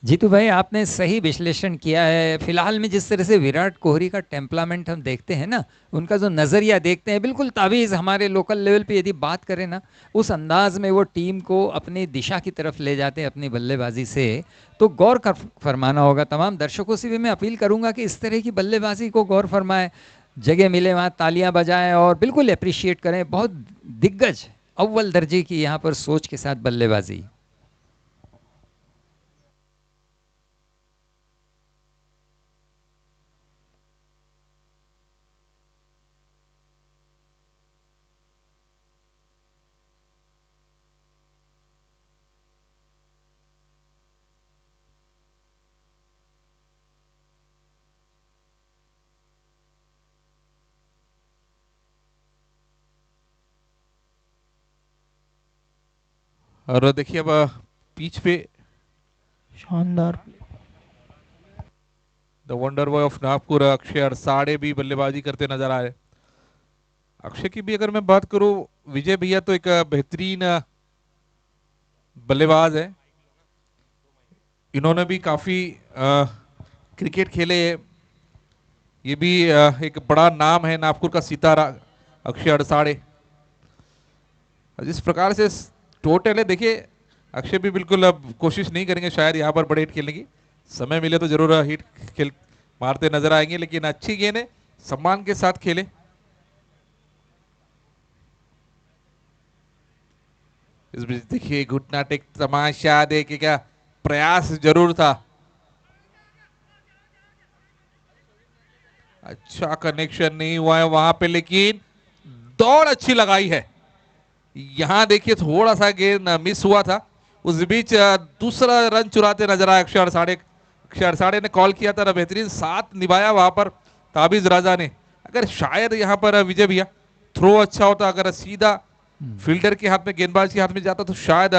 जीतू भाई, आपने सही विश्लेषण किया है। फिलहाल में जिस तरह से विराट कोहली का टेम्परामेंट हम देखते हैं ना, उनका जो नज़रिया देखते हैं, बिल्कुल ताबीज़ हमारे लोकल लेवल पे यदि बात करें ना, उस अंदाज में वो टीम को अपनी दिशा की तरफ ले जाते हैं अपनी बल्लेबाजी से। तो गौर कर फरमाना होगा। तमाम दर्शकों से भी मैं अपील करूंगा कि इस तरह की बल्लेबाजी को गौर फरमाएं, जगह मिले वहाँ तालियां बजाएं और बिल्कुल अप्रिशिएट करें। बहुत दिग्गज अव्वल दर्जे की यहाँ पर सोच के साथ बल्लेबाजी। और देखिए अब पिच पे शानदार। The wonder boy of Nagpur Akshay Arsade भी बल्लेबाजी करते नजर आ रहे। अक्षय की भी अगर मैं बात करूं, विजय भैया तो एक बेहतरीन बल्लेबाज है। इन्होंने भी काफी क्रिकेट खेले है। ये भी एक बड़ा नाम है नागपुर का सितारा अक्षय अरसाड़े। जिस प्रकार से टोटल है, देखिए अक्षय भी बिल्कुल अब कोशिश नहीं करेंगे शायद यहाँ पर बड़े हिट खेलने की। समय मिले तो जरूर हिट खेल मारते नजर आएंगे, लेकिन अच्छी गेंद है, सम्मान के साथ खेले। इस बीच देखिए घुटना टेक तमाशा देखे का प्रयास जरूर था। अच्छा कनेक्शन नहीं हुआ है वहां पे, लेकिन दौड़ अच्छी लगाई है। यहां देखिए थोड़ा सा गेंद मिस हुआ था। उस बीच दूसरा रन चुराते नजर आए अक्षर अरसाड़े ने कॉल किया था, बेहतरीन साथ निभाया वहां पर ताबिज राजा ने। अगर शायद यहां पर विजय भैया थ्रो अच्छा होता, अगर सीधा फील्डर के हाथ में गेंदबाज के हाथ में जाता, तो शायद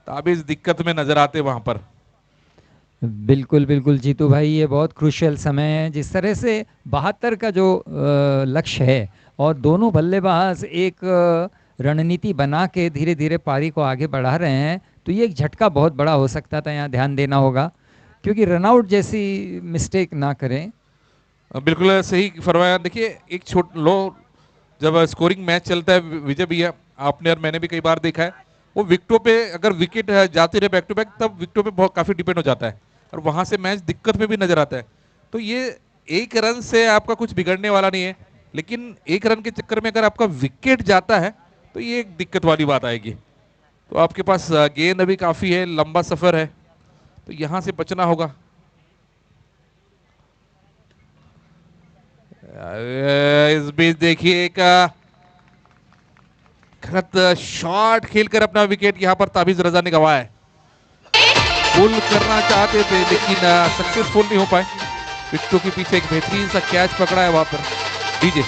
ताबिज दिक्कत में नजर आते वहां पर। बिल्कुल बिल्कुल जीतू भाई, ये बहुत क्रूशियल समय है। जिस तरह से 72 का जो लक्ष्य है और दोनों बल्लेबाज एक रणनीति बना के धीरे धीरे पारी को आगे बढ़ा रहे हैं, तो ये एक झटका बहुत बड़ा हो सकता था। यहाँ ध्यान देना होगा क्योंकि रनआउट जैसी मिस्टेक ना करें। बिल्कुल सही फरमाया। देखिए एक छोट लो जब स्कोरिंग मैच चलता है विजय भैया, आपने और मैंने भी कई बार देखा है, वो विकेटों पे अगर विकेट जाते रहे बैक टू बैक, तब विकेटों पे बहुत काफी डिपेंड हो जाता है और वहां से मैच दिक्कत में भी नजर आता है। तो ये एक रन से आपका कुछ बिगड़ने वाला नहीं है, लेकिन एक रन के चक्कर में अगर आपका विकेट जाता है तो ये एक दिक्कत वाली बात आएगी। तो आपके पास गेंद अभी काफी है, लंबा सफर है, तो यहां से बचना होगा। इस बीच देखिए एक गलत शॉट खेलकर अपना विकेट यहां पर ताबिज रजा ने गंवाया है। पुल करना चाहते थे लेकिन सक्सेसफुल नहीं हो पाए। विकेटों के पीछे एक बेहतरीन सा कैच पकड़ा है वहां पर डीजे।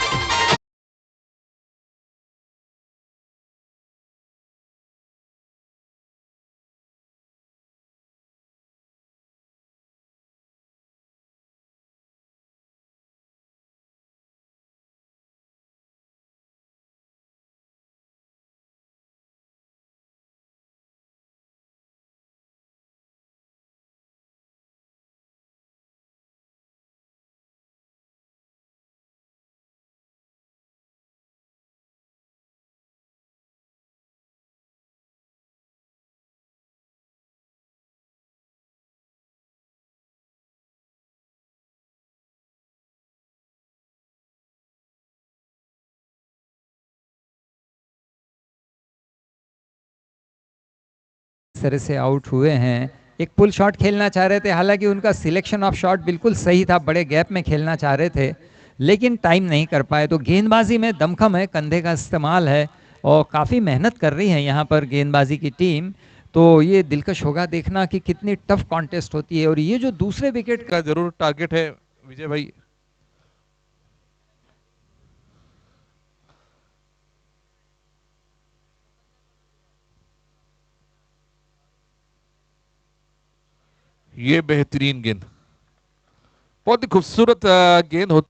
इस तरह से आउट हुए हैं। एक पुल शॉट खेलना चाह रहे थे, हालांकि उनका सिलेक्शन ऑफ शॉट बिल्कुल सही था, बड़े गैप में खेलना चाह रहे थे लेकिन टाइम नहीं कर पाए। तो गेंदबाजी में दमखम है, कंधे का इस्तेमाल है और काफ़ी मेहनत कर रही है यहाँ पर गेंदबाजी की टीम। तो ये दिलकश होगा देखना कि कितनी टफ कॉन्टेस्ट होती है। और ये जो दूसरे विकेट का जरूर टारगेट है विजय भाई। ये बेहतरीन गेंद, बहुत ही खूबसूरत गेंद होती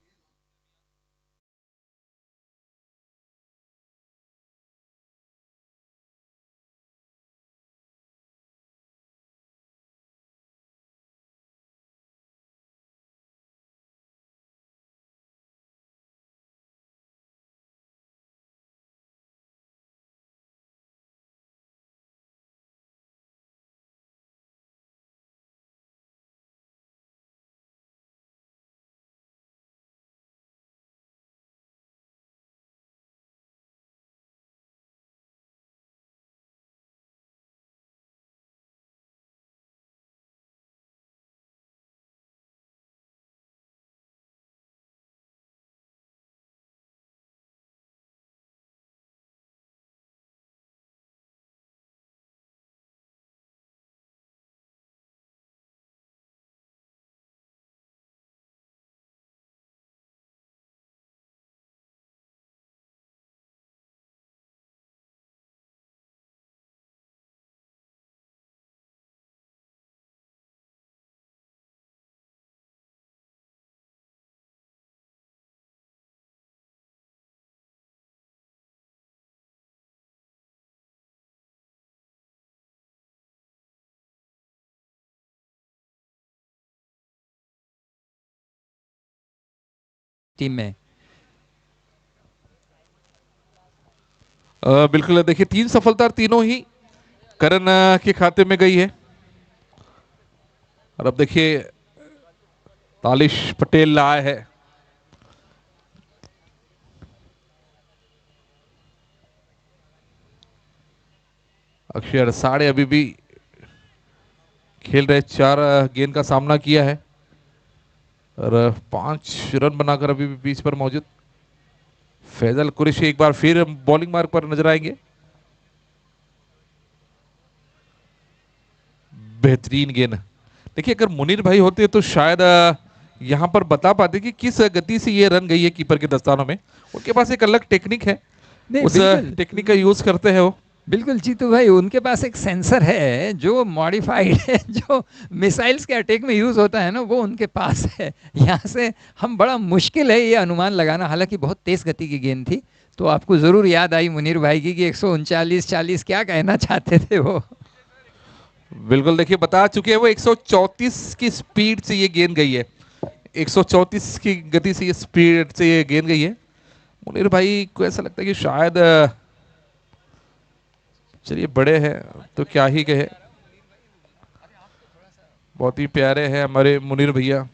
टीम में। बिल्कुल, देखिए 3 सफलता तीनों ही करण के खाते में गई है। और अब देखिए तालिश पटेल लाए है। अक्षर साड़े अभी भी खेल रहे, 4 गेंद का सामना किया है और 5 रन बनाकर अभी भी बीच पर मौजूद। फैजल कुरैशी एक बार फिर बॉलिंग मार्ग पर नजर आएंगे। बेहतरीन गेंद। देखिए अगर मुनीर भाई होते तो शायद यहां पर बता पाते कि किस गति से ये रन गई है कीपर के दस्तानों में। उनके पास एक अलग टेक्निक है, उस टेक्निक का यूज करते हैं वो। बिल्कुल जीतू भाई, उनके पास एक सेंसर है जो मॉडिफाइड है, जो मिसाइल्स के अटैक में यूज होता है ना, वो उनके पास है। यहाँ से हम बड़ा मुश्किल है ये अनुमान लगाना, हालांकि बहुत तेज गति की गेंद थी। तो आपको जरूर याद आई मुनीर भाई की कि 139-40 क्या कहना चाहते थे वो। बिल्कुल, देखिए बता चुके हैं वो 134 की स्पीड से ये गेंद गई है। 134 की गति से ये स्पीड से ये गेंद गई है। मुनीर भाई को ऐसा लगता है कि शायद चलिए बड़े हैं तो क्या ही कहे, बहुत ही प्यारे हैं हमारे मुनीर भैया।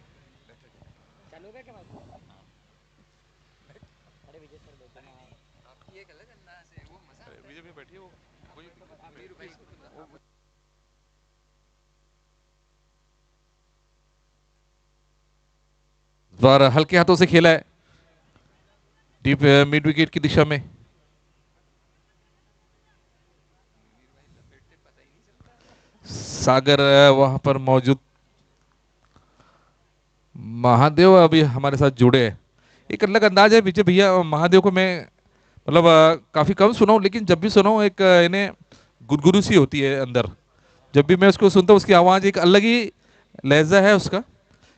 बार हल्के हाथों से खेला है डीप मिड विकेट की दिशा में। सागर वहां पर मौजूद। महादेव अभी हमारे साथ जुड़े हैं। एक अलग अंदाज है विजय भैया, महादेव को मैं मतलब काफी कम सुना हूं, लेकिन जब भी सुना हूं एक इन्हें गुरगुरु सी होती है अंदर। जब भी मैं उसको सुनता हूं उसकी आवाज एक अलग ही लहजा है उसका,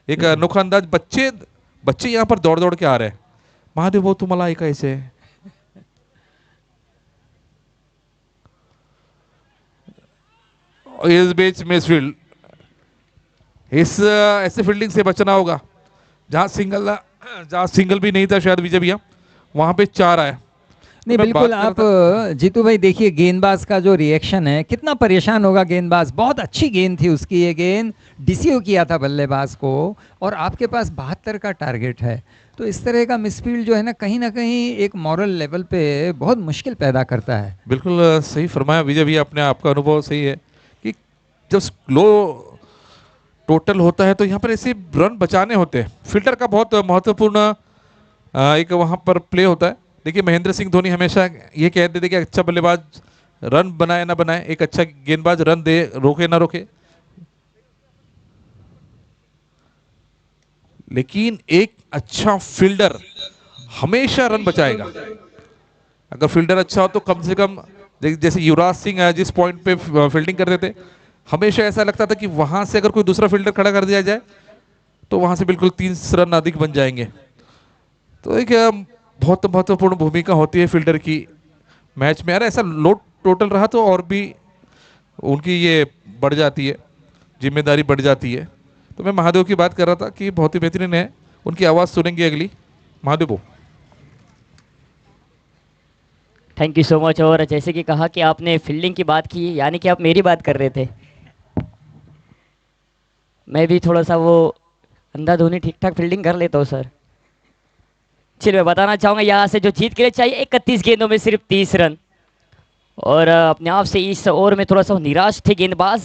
एक अनोखा अंदाज। बच्चे बच्चे यहाँ पर दौड़ दौड़ के आ रहे हैं। महादेव वो तुम्हाला ऐकायचे है। इस बीच में फील्ड, इस ऐसे फील्डिंग से बचना होगा जहां सिंगल भी नहीं था शायद विजय भैया, वहां पे 4 आया। नहीं बिल्कुल, आप जीतू भाई देखिए गेंदबाज का जो रिएक्शन है, कितना परेशान होगा गेंदबाज। बहुत अच्छी गेंद थी उसकी, ये गेंद डिसीव किया था बल्लेबाज को, और आपके पास 72 का टारगेट है। तो इस तरह का मिसफील्ड जो है ना कहीं एक मॉरल लेवल पे बहुत मुश्किल पैदा करता है। बिल्कुल सही फरमाया विजय भैया आपने, आपका अनुभव सही है कि जब लो टोटल होता है तो यहाँ पर ऐसे रन बचाने होते हैं। फील्डर का बहुत महत्वपूर्ण एक वहां पर प्ले होता है। देखिए महेंद्र सिंह धोनी हमेशा ये कहते थे कि अच्छा बल्लेबाज रन बनाए ना बनाए, एक अच्छा गेंदबाज रन दे, रोके ना रोके, लेकिन एक अच्छा फील्डर हमेशा रन बचाएगा। अगर फील्डर अच्छा हो तो कम से कम, जैसे युवराज सिंह जिस पॉइंट पे फील्डिंग करते थे, हमेशा ऐसा लगता था कि वहां से अगर कोई दूसरा फील्डर खड़ा कर दिया जाए तो वहां से बिल्कुल 3 रन अधिक बन जाएंगे। तो एक बहुत महत्वपूर्ण भूमिका होती है फील्डर की मैच में। यार ऐसा लो टोटल रहा तो और भी उनकी ये बढ़ जाती है, जिम्मेदारी बढ़ जाती है। तो मैं महादेव की बात कर रहा था कि बहुत ही बेहतरीन है। उनकी आवाज सुनेंगे अगली। Mahadev, thank you so much. और जैसे कि कहा कि आपने फील्डिंग की बात की, यानी कि आप मेरी बात कर रहे थे। मैं भी थोड़ा सा वो अंधाधुनी ठीक ठाक फील्डिंग कर लेता हूँ सर। चलिए मैं बताना चाहूँगा यहाँ से जो जीत के लिए चाहिए 31 गेंदों में सिर्फ 30 रन, और अपने आप से इस ओवर में थोड़ा सा निराश थे गेंदबाज,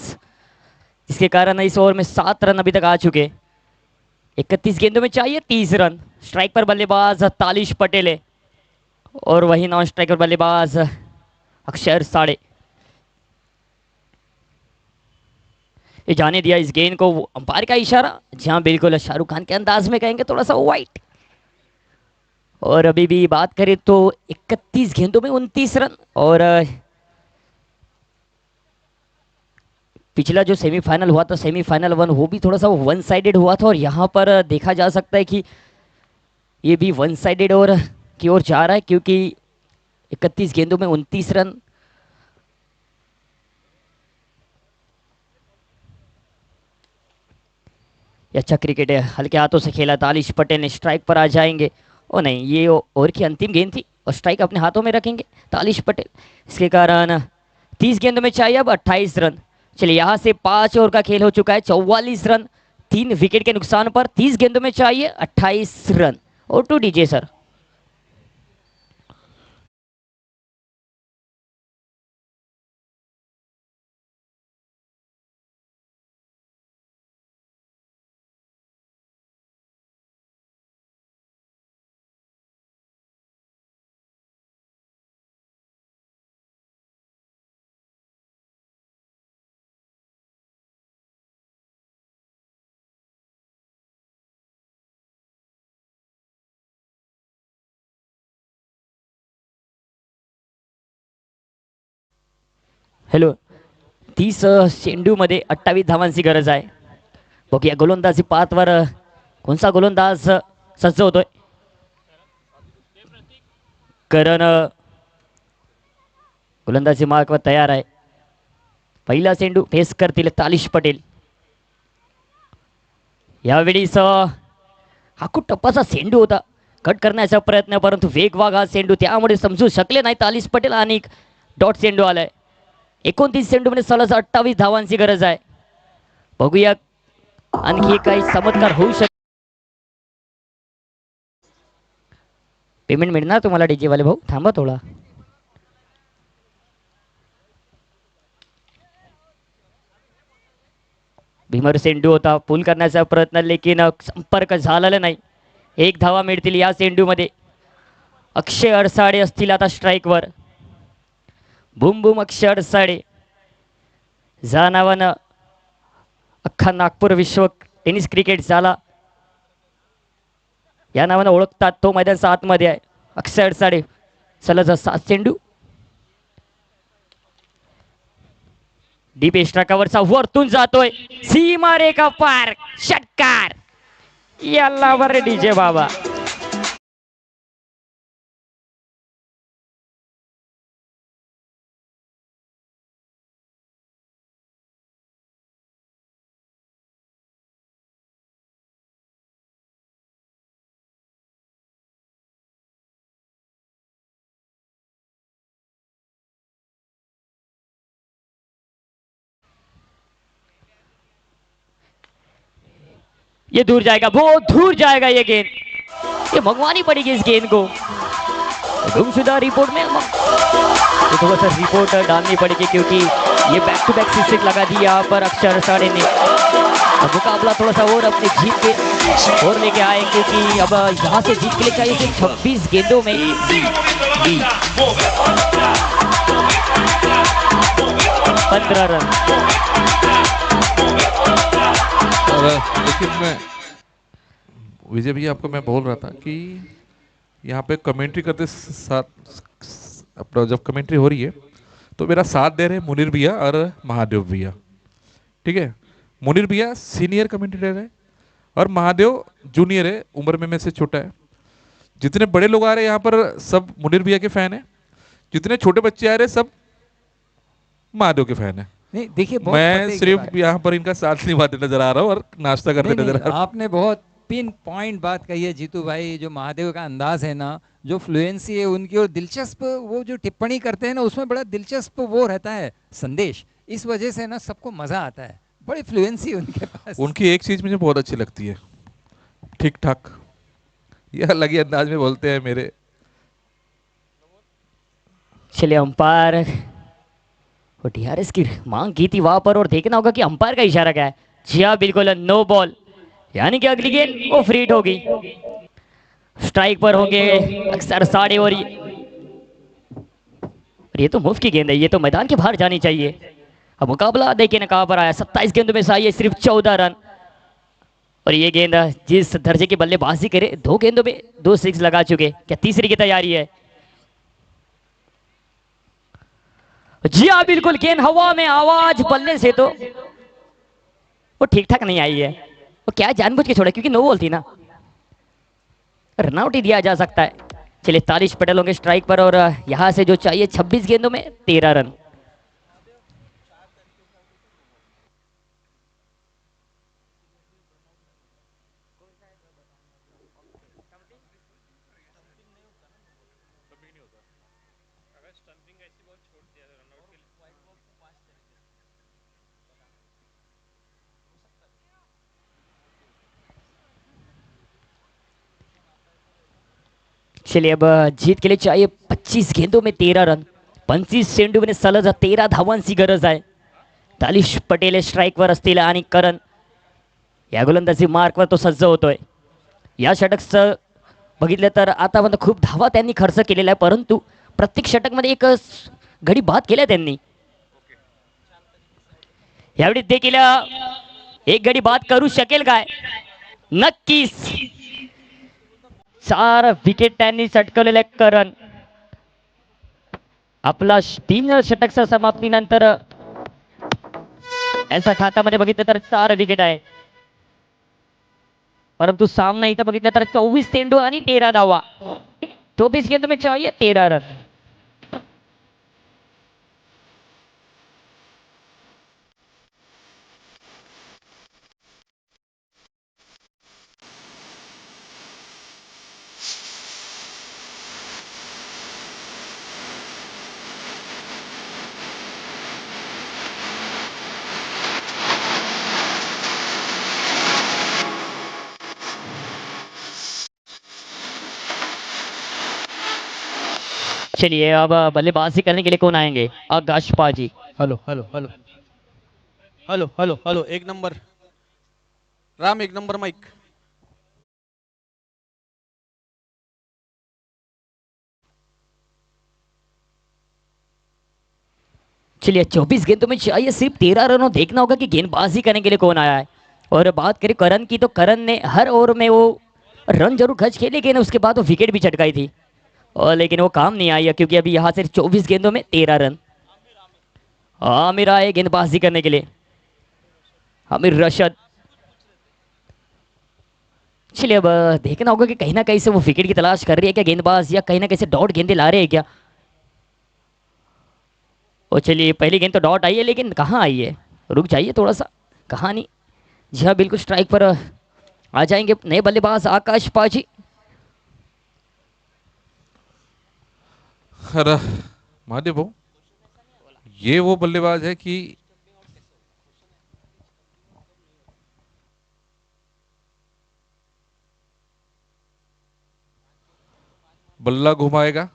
जिसके कारण इस ओवर में 7 रन अभी तक आ चुके। 31 गेंदों में चाहिए 30 रन। स्ट्राइक पर बल्लेबाज तालिश पटेल है और वही नॉन स्ट्राइकर बल्लेबाज अक्षर साड़े। ये जाने दिया इस गेंद को, अंपायर का इशारा। जी हाँ बिल्कुल, शाहरुख खान के अंदाज में कहेंगे थोड़ा सा वाइट। और अभी भी बात करें तो 31 गेंदों में 29 रन। और पिछला जो सेमीफाइनल हुआ था, सेमीफाइनल 1, वो भी थोड़ा सा वन साइडेड हुआ था, और यहाँ पर देखा जा सकता है कि ये भी वन साइडेड और की ओर जा रहा है, क्योंकि 31 गेंदों में 29 रन। अच्छा क्रिकेट है, हल्के हाथों से खेला। तालिश पटेल ने स्ट्राइक पर आ जाएंगे ओ नहीं, ये ओवर की अंतिम गेंद थी और स्ट्राइक अपने हाथों में रखेंगे तालिश पटेल। इसके कारण 30 गेंदों में चाहिए अब 28 रन। चलिए यहाँ से 5 ओवर का खेल हो चुका है, 44 रन 3 विकेट के नुकसान पर। 30 गेंदों में चाहिए 28 रन। और टू डीजे सर। हॅलो, 30 चेंडूमध्ये 28 धावांची गरज आहे. बघूया गोलंदाजी पातवर कोणता गोलंदाज सज्ज होतोय. करण गोलंदाजी मार्कवर तयार आहे. पहिला चेंडू फेस करतील तालिश पटेल. यावेळीस हा खूप टप्पाचा चेंडू होता, कट करण्याचा प्रयत्न, परंतु वेगवान हा चेंडू, त्यामुळे समजू शकले नाही तालिश पटेल आणि डॉट चेंडू आलाय. 29 चेंडूमध्ये सलग 28 धावांची गरज आहे. बघूया आणखी काही चमत्कार होऊ शकतो. पेमेंट मिळणार तुम्हाला डीजे वाले भाऊ, थांबा थोडा. भीमर चेंडू होता, पूल करण्याचा प्रयत्न, लेकिन संपर्क झालेला नाही. 1 धावा मिळतील या चेंडूमध्ये. अक्षय अडसाडे असतील आता स्ट्राईकवर. बुम बुम अक्षय अडसाडे, ज्या नावानं अख्खा नागपूर विश्व टेनिस क्रिकेट झाला, या नावानं ओळखतात, तो मैदानाच्या आतमध्ये आहे. अक्षय अडसाडे, सलग 7 चेंडू. डीप एस्ट्राकावरचा वरतून जातोय, सीमा रेखा पार, षटकार. याला वर डीजे बाबा. ये दूर जाएगा, बहुत दूर जाएगा ये गेंद. ये मंगवानी पड़ेगी इस गेंद को. गुमशुदा रिपोर्ट में तो थोड़ा सा रिपोर्ट डालनी पड़ेगी, क्योंकि ये बैक टू बैक सिक्स लगा दी यहाँ पर अक्षर साड़े ने. अब मुकाबला थोड़ा सा और अपनी जीत के और लेके आए, क्योंकि अब यहाँ से जीत के लिए चाहिए कि 26 गेंदों में 15 रन. लेकिन मैं विजय भैया, आपको मैं बोल रहा था कि यहाँ पे कमेंट्री करते साथ, अपना जब कमेंट्री हो रही है तो मेरा साथ दे रहे हैं मुनीर भैया और महादेव भैया. ठीक है, मुनीर भैया सीनियर कमेंटेटर है और महादेव जूनियर है, उम्र में से छोटा है. जितने बड़े लोग आ रहे हैं यहाँ पर सब मुनीर भैया के फैन है, जितने छोटे बच्चे आ रहे हैं सब महादेव के फैन है. नहीं देखिए, मैं सिर्फ यहाँ पर इनका साथ निभाते नजर आ रहा हूँ और नाश्ता करते नजर आ रहा हूँ. आपने बहुत पिन पॉइंट बात कही है जीतू भाई. जो महादेव का अंदाज है ना, जो फ्लुएंसी है उनकी, और दिलचस्प वो जो टिप्पणी करते हैं ना, उसमें बड़ा दिलचस्प वो रहता है संदेश. इस वजह से ना सबको मजा आता है. बड़ी फ्लुएंसी उनके पास. उनकी एक चीज मुझे बहुत अच्छी लगती है, ठीक ठाक. ये अलग ही अंदाज में बोलते हैं मेरे. चलिए, अंपायर वो डीआरएस की मांग की थी वहां पर, और देखना होगा कि अंपायर का इशारा क्या है. जी हाँ, बिल्कुल नो बॉल, यानी कि अगली गेंद वो फ्री हिट होगी. स्ट्राइक पर होंगे अक्सर साड़े, और ये तो मुफ्त की गेंद है, ये तो मैदान के बाहर जानी चाहिए. अब मुकाबला देखिए ना कहां पर आया. 27 गेंदों में से आई है सिर्फ 14 रन. और ये गेंद जिस दर्जे की बल्लेबाजी करे, 2 गेंदों में 2 सिक्स लगा चुके. क्या तीसरी की तैयारी है? जी हाँ, बिल्कुल. गेंद हवा में, आवाज बल्ले से तो वो ठीक ठाक नहीं आई है. वो क्या जानबूझ के छोड़ा, क्योंकि नो बॉल थी ना, रनआउट ही दिया जा सकता है. चलिए, तालिश पटेल होंगे स्ट्राइक पर, और यहां से जो चाहिए 26 गेंदों में 13 रन. चलिए अब जीत के लिए चाहिए 25 गेंदों में 13 रन. 25 चेंडूमध्ये सलग 13 धावांची गरज आहे. तालिश पटेल स्ट्राईकवर असतील आणि करण या गोलंदाजी मार्कवर तो सज्ज होतोय. या षटकचं बघितलं तर आतापर्यंत खूप धावा त्यांनी खर्च केलेला आहे, परंतु प्रत्येक षटकमध्ये एक गडी बाद केल्या त्यांनी. यावेळी देखील एक गडी बाद करू शकेल काय? नक्कीच. 4 विकेट त्यांनी चटकवलेले करण. आपला 3 षटकच्या समाप्तीनंतर यांच्या खात्यामध्ये बघितलं तर 4 विकेट आहे, परंतु सामना इथं बघितलं तर 24 चेंडू आणि 13 धावा. 24 गेंदों में चाहिए 13 रन. चलिए अब बल्लेबाजी करने के लिए कौन आएंगे? आकाश पाजी. Hello hello hello hello hello hello 1 number Ram, 1 number mic. चलिए 24 गेंदों में चाहिए सिर्फ 13 रन. देखना होगा कि गेंदबाजी करने के लिए कौन आया है. और बात करें करण की तो करण ने हर ओवर में वो रन जरूर खर्च किए, लेकिन उसके बाद वो विकेट भी चटकाई थी, और लेकिन वो काम नहीं आई है क्योंकि अभी यहाँ से 24 गेंदों में 13 रन. आमिर आए गेंदबाजी करने के लिए. आमिर रशद. चलिए अब देखना होगा कि कहीं ना कहीं से वो विकेट की तलाश कर रही है क्या गेंदबाज, या कहीं ना कहीं से डॉट गेंदें ला रहे हैं क्या. और चलिए पहली गेंद तो डॉट आई है, लेकिन कहाँ आई है? रुक जाइए थोड़ा सा. कहाँ नहीं. जी हाँ, बिल्कुल स्ट्राइक पर आ जाएंगे नए बल्लेबाज आकाश पाजी. अरे महादेव भाऊ, ये वो बल्लेबाज है कि बल्ला घुमाएगा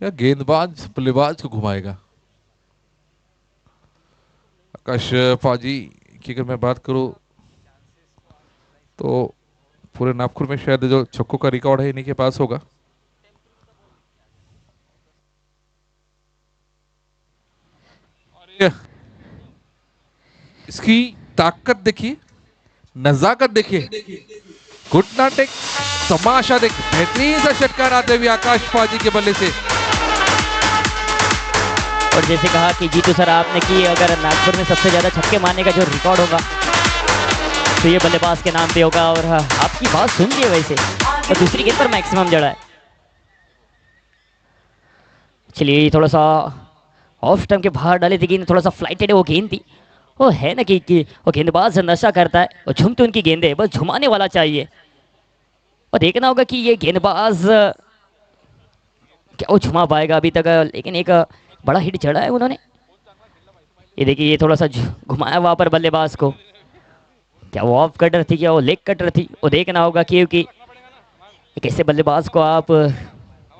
या गेंदबाज बल्लेबाज को घुमाएगा? आकाश पाजी की अगर मैं बात करूं तो पूरे नागपुर में शायद जो छक्कों का रिकॉर्ड है इन्हीं के पास होगा. और इसकी ताकत देखिए, नजाकत देखिए, घुटना टेक, तमाशा देख. बेहतरीन सा षटकार आते हुए आकाश पाजी के बल्ले से. और जैसे कहा कि जीतू सर आपने कि अगर नागपुर में सबसे ज्यादा छक्के मारने का जो रिकॉर्ड होगा तो ये बल्लेबाज के नाम पे होगा. और आपकी बात सुन ली वैसे, और दूसरी गेंद पर मैक्सिमम जड़ा है. चलिए थोड़ा सा ऑफ स्टंप के बाहर डाले थी गेंद, थोड़ा सा फ्लाइटेड वो गेंद थी. वो है ना कि वो गेंदबाज नशा करता है और झूमती उनकी गेंदें, बस झुमाने वाला चाहिए. और देखना होगा कि ये गेंदबाज क्या वो झुमा पाएगा अभी तक, लेकिन एक बड़ा हिट चढ़ा है उन्होंने. ये देखिए ये थोड़ा सा घुमाया वहां पर बल्लेबाज को. क्या वो ऑफ कटर थी, क्या वो लेग कटर थी, वो देखना होगा क्योंकि एक ऐसे बल्लेबाज को आप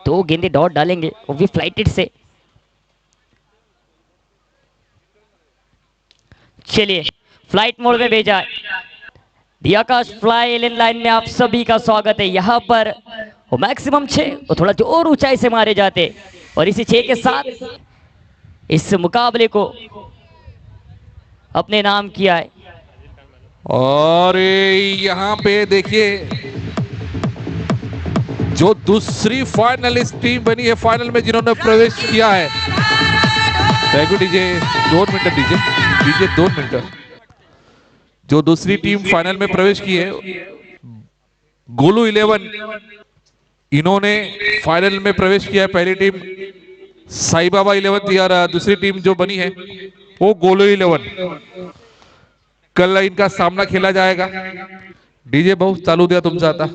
2 गेंदे डॉट डालेंगे वो भी फ्लाइटेड से. चलिए फ्लाइट मोड में भेजा है. दी आकाश फ्लाई एलियन लाइन में आप सभी का स्वागत है. यहाँ पर वो मैक्सिमम 6 और थोड़ा जो और ऊंचाई से मारे जाते, और इसी 6 के साथ इस मुकाबले को अपने नाम किया है. और यहाँ पे देखिए जो दूसरी फाइनलिस्ट टीम बनी है फाइनल में, जिन्होंने प्रवेश किया है. Thank you DJ. 2 minute DJ 2 minute. जो दूसरी टीम फाइनल में प्रवेश की है गोलू 11, इन्होंने फाइनल में प्रवेश किया है. पहली टीम साई बाबा 11 थी और दूसरी टीम जो बनी है वो गोलू 11. कल इनका सामना खेला जाएगा. डीजे भाऊ चालू द्या तुमचा आता.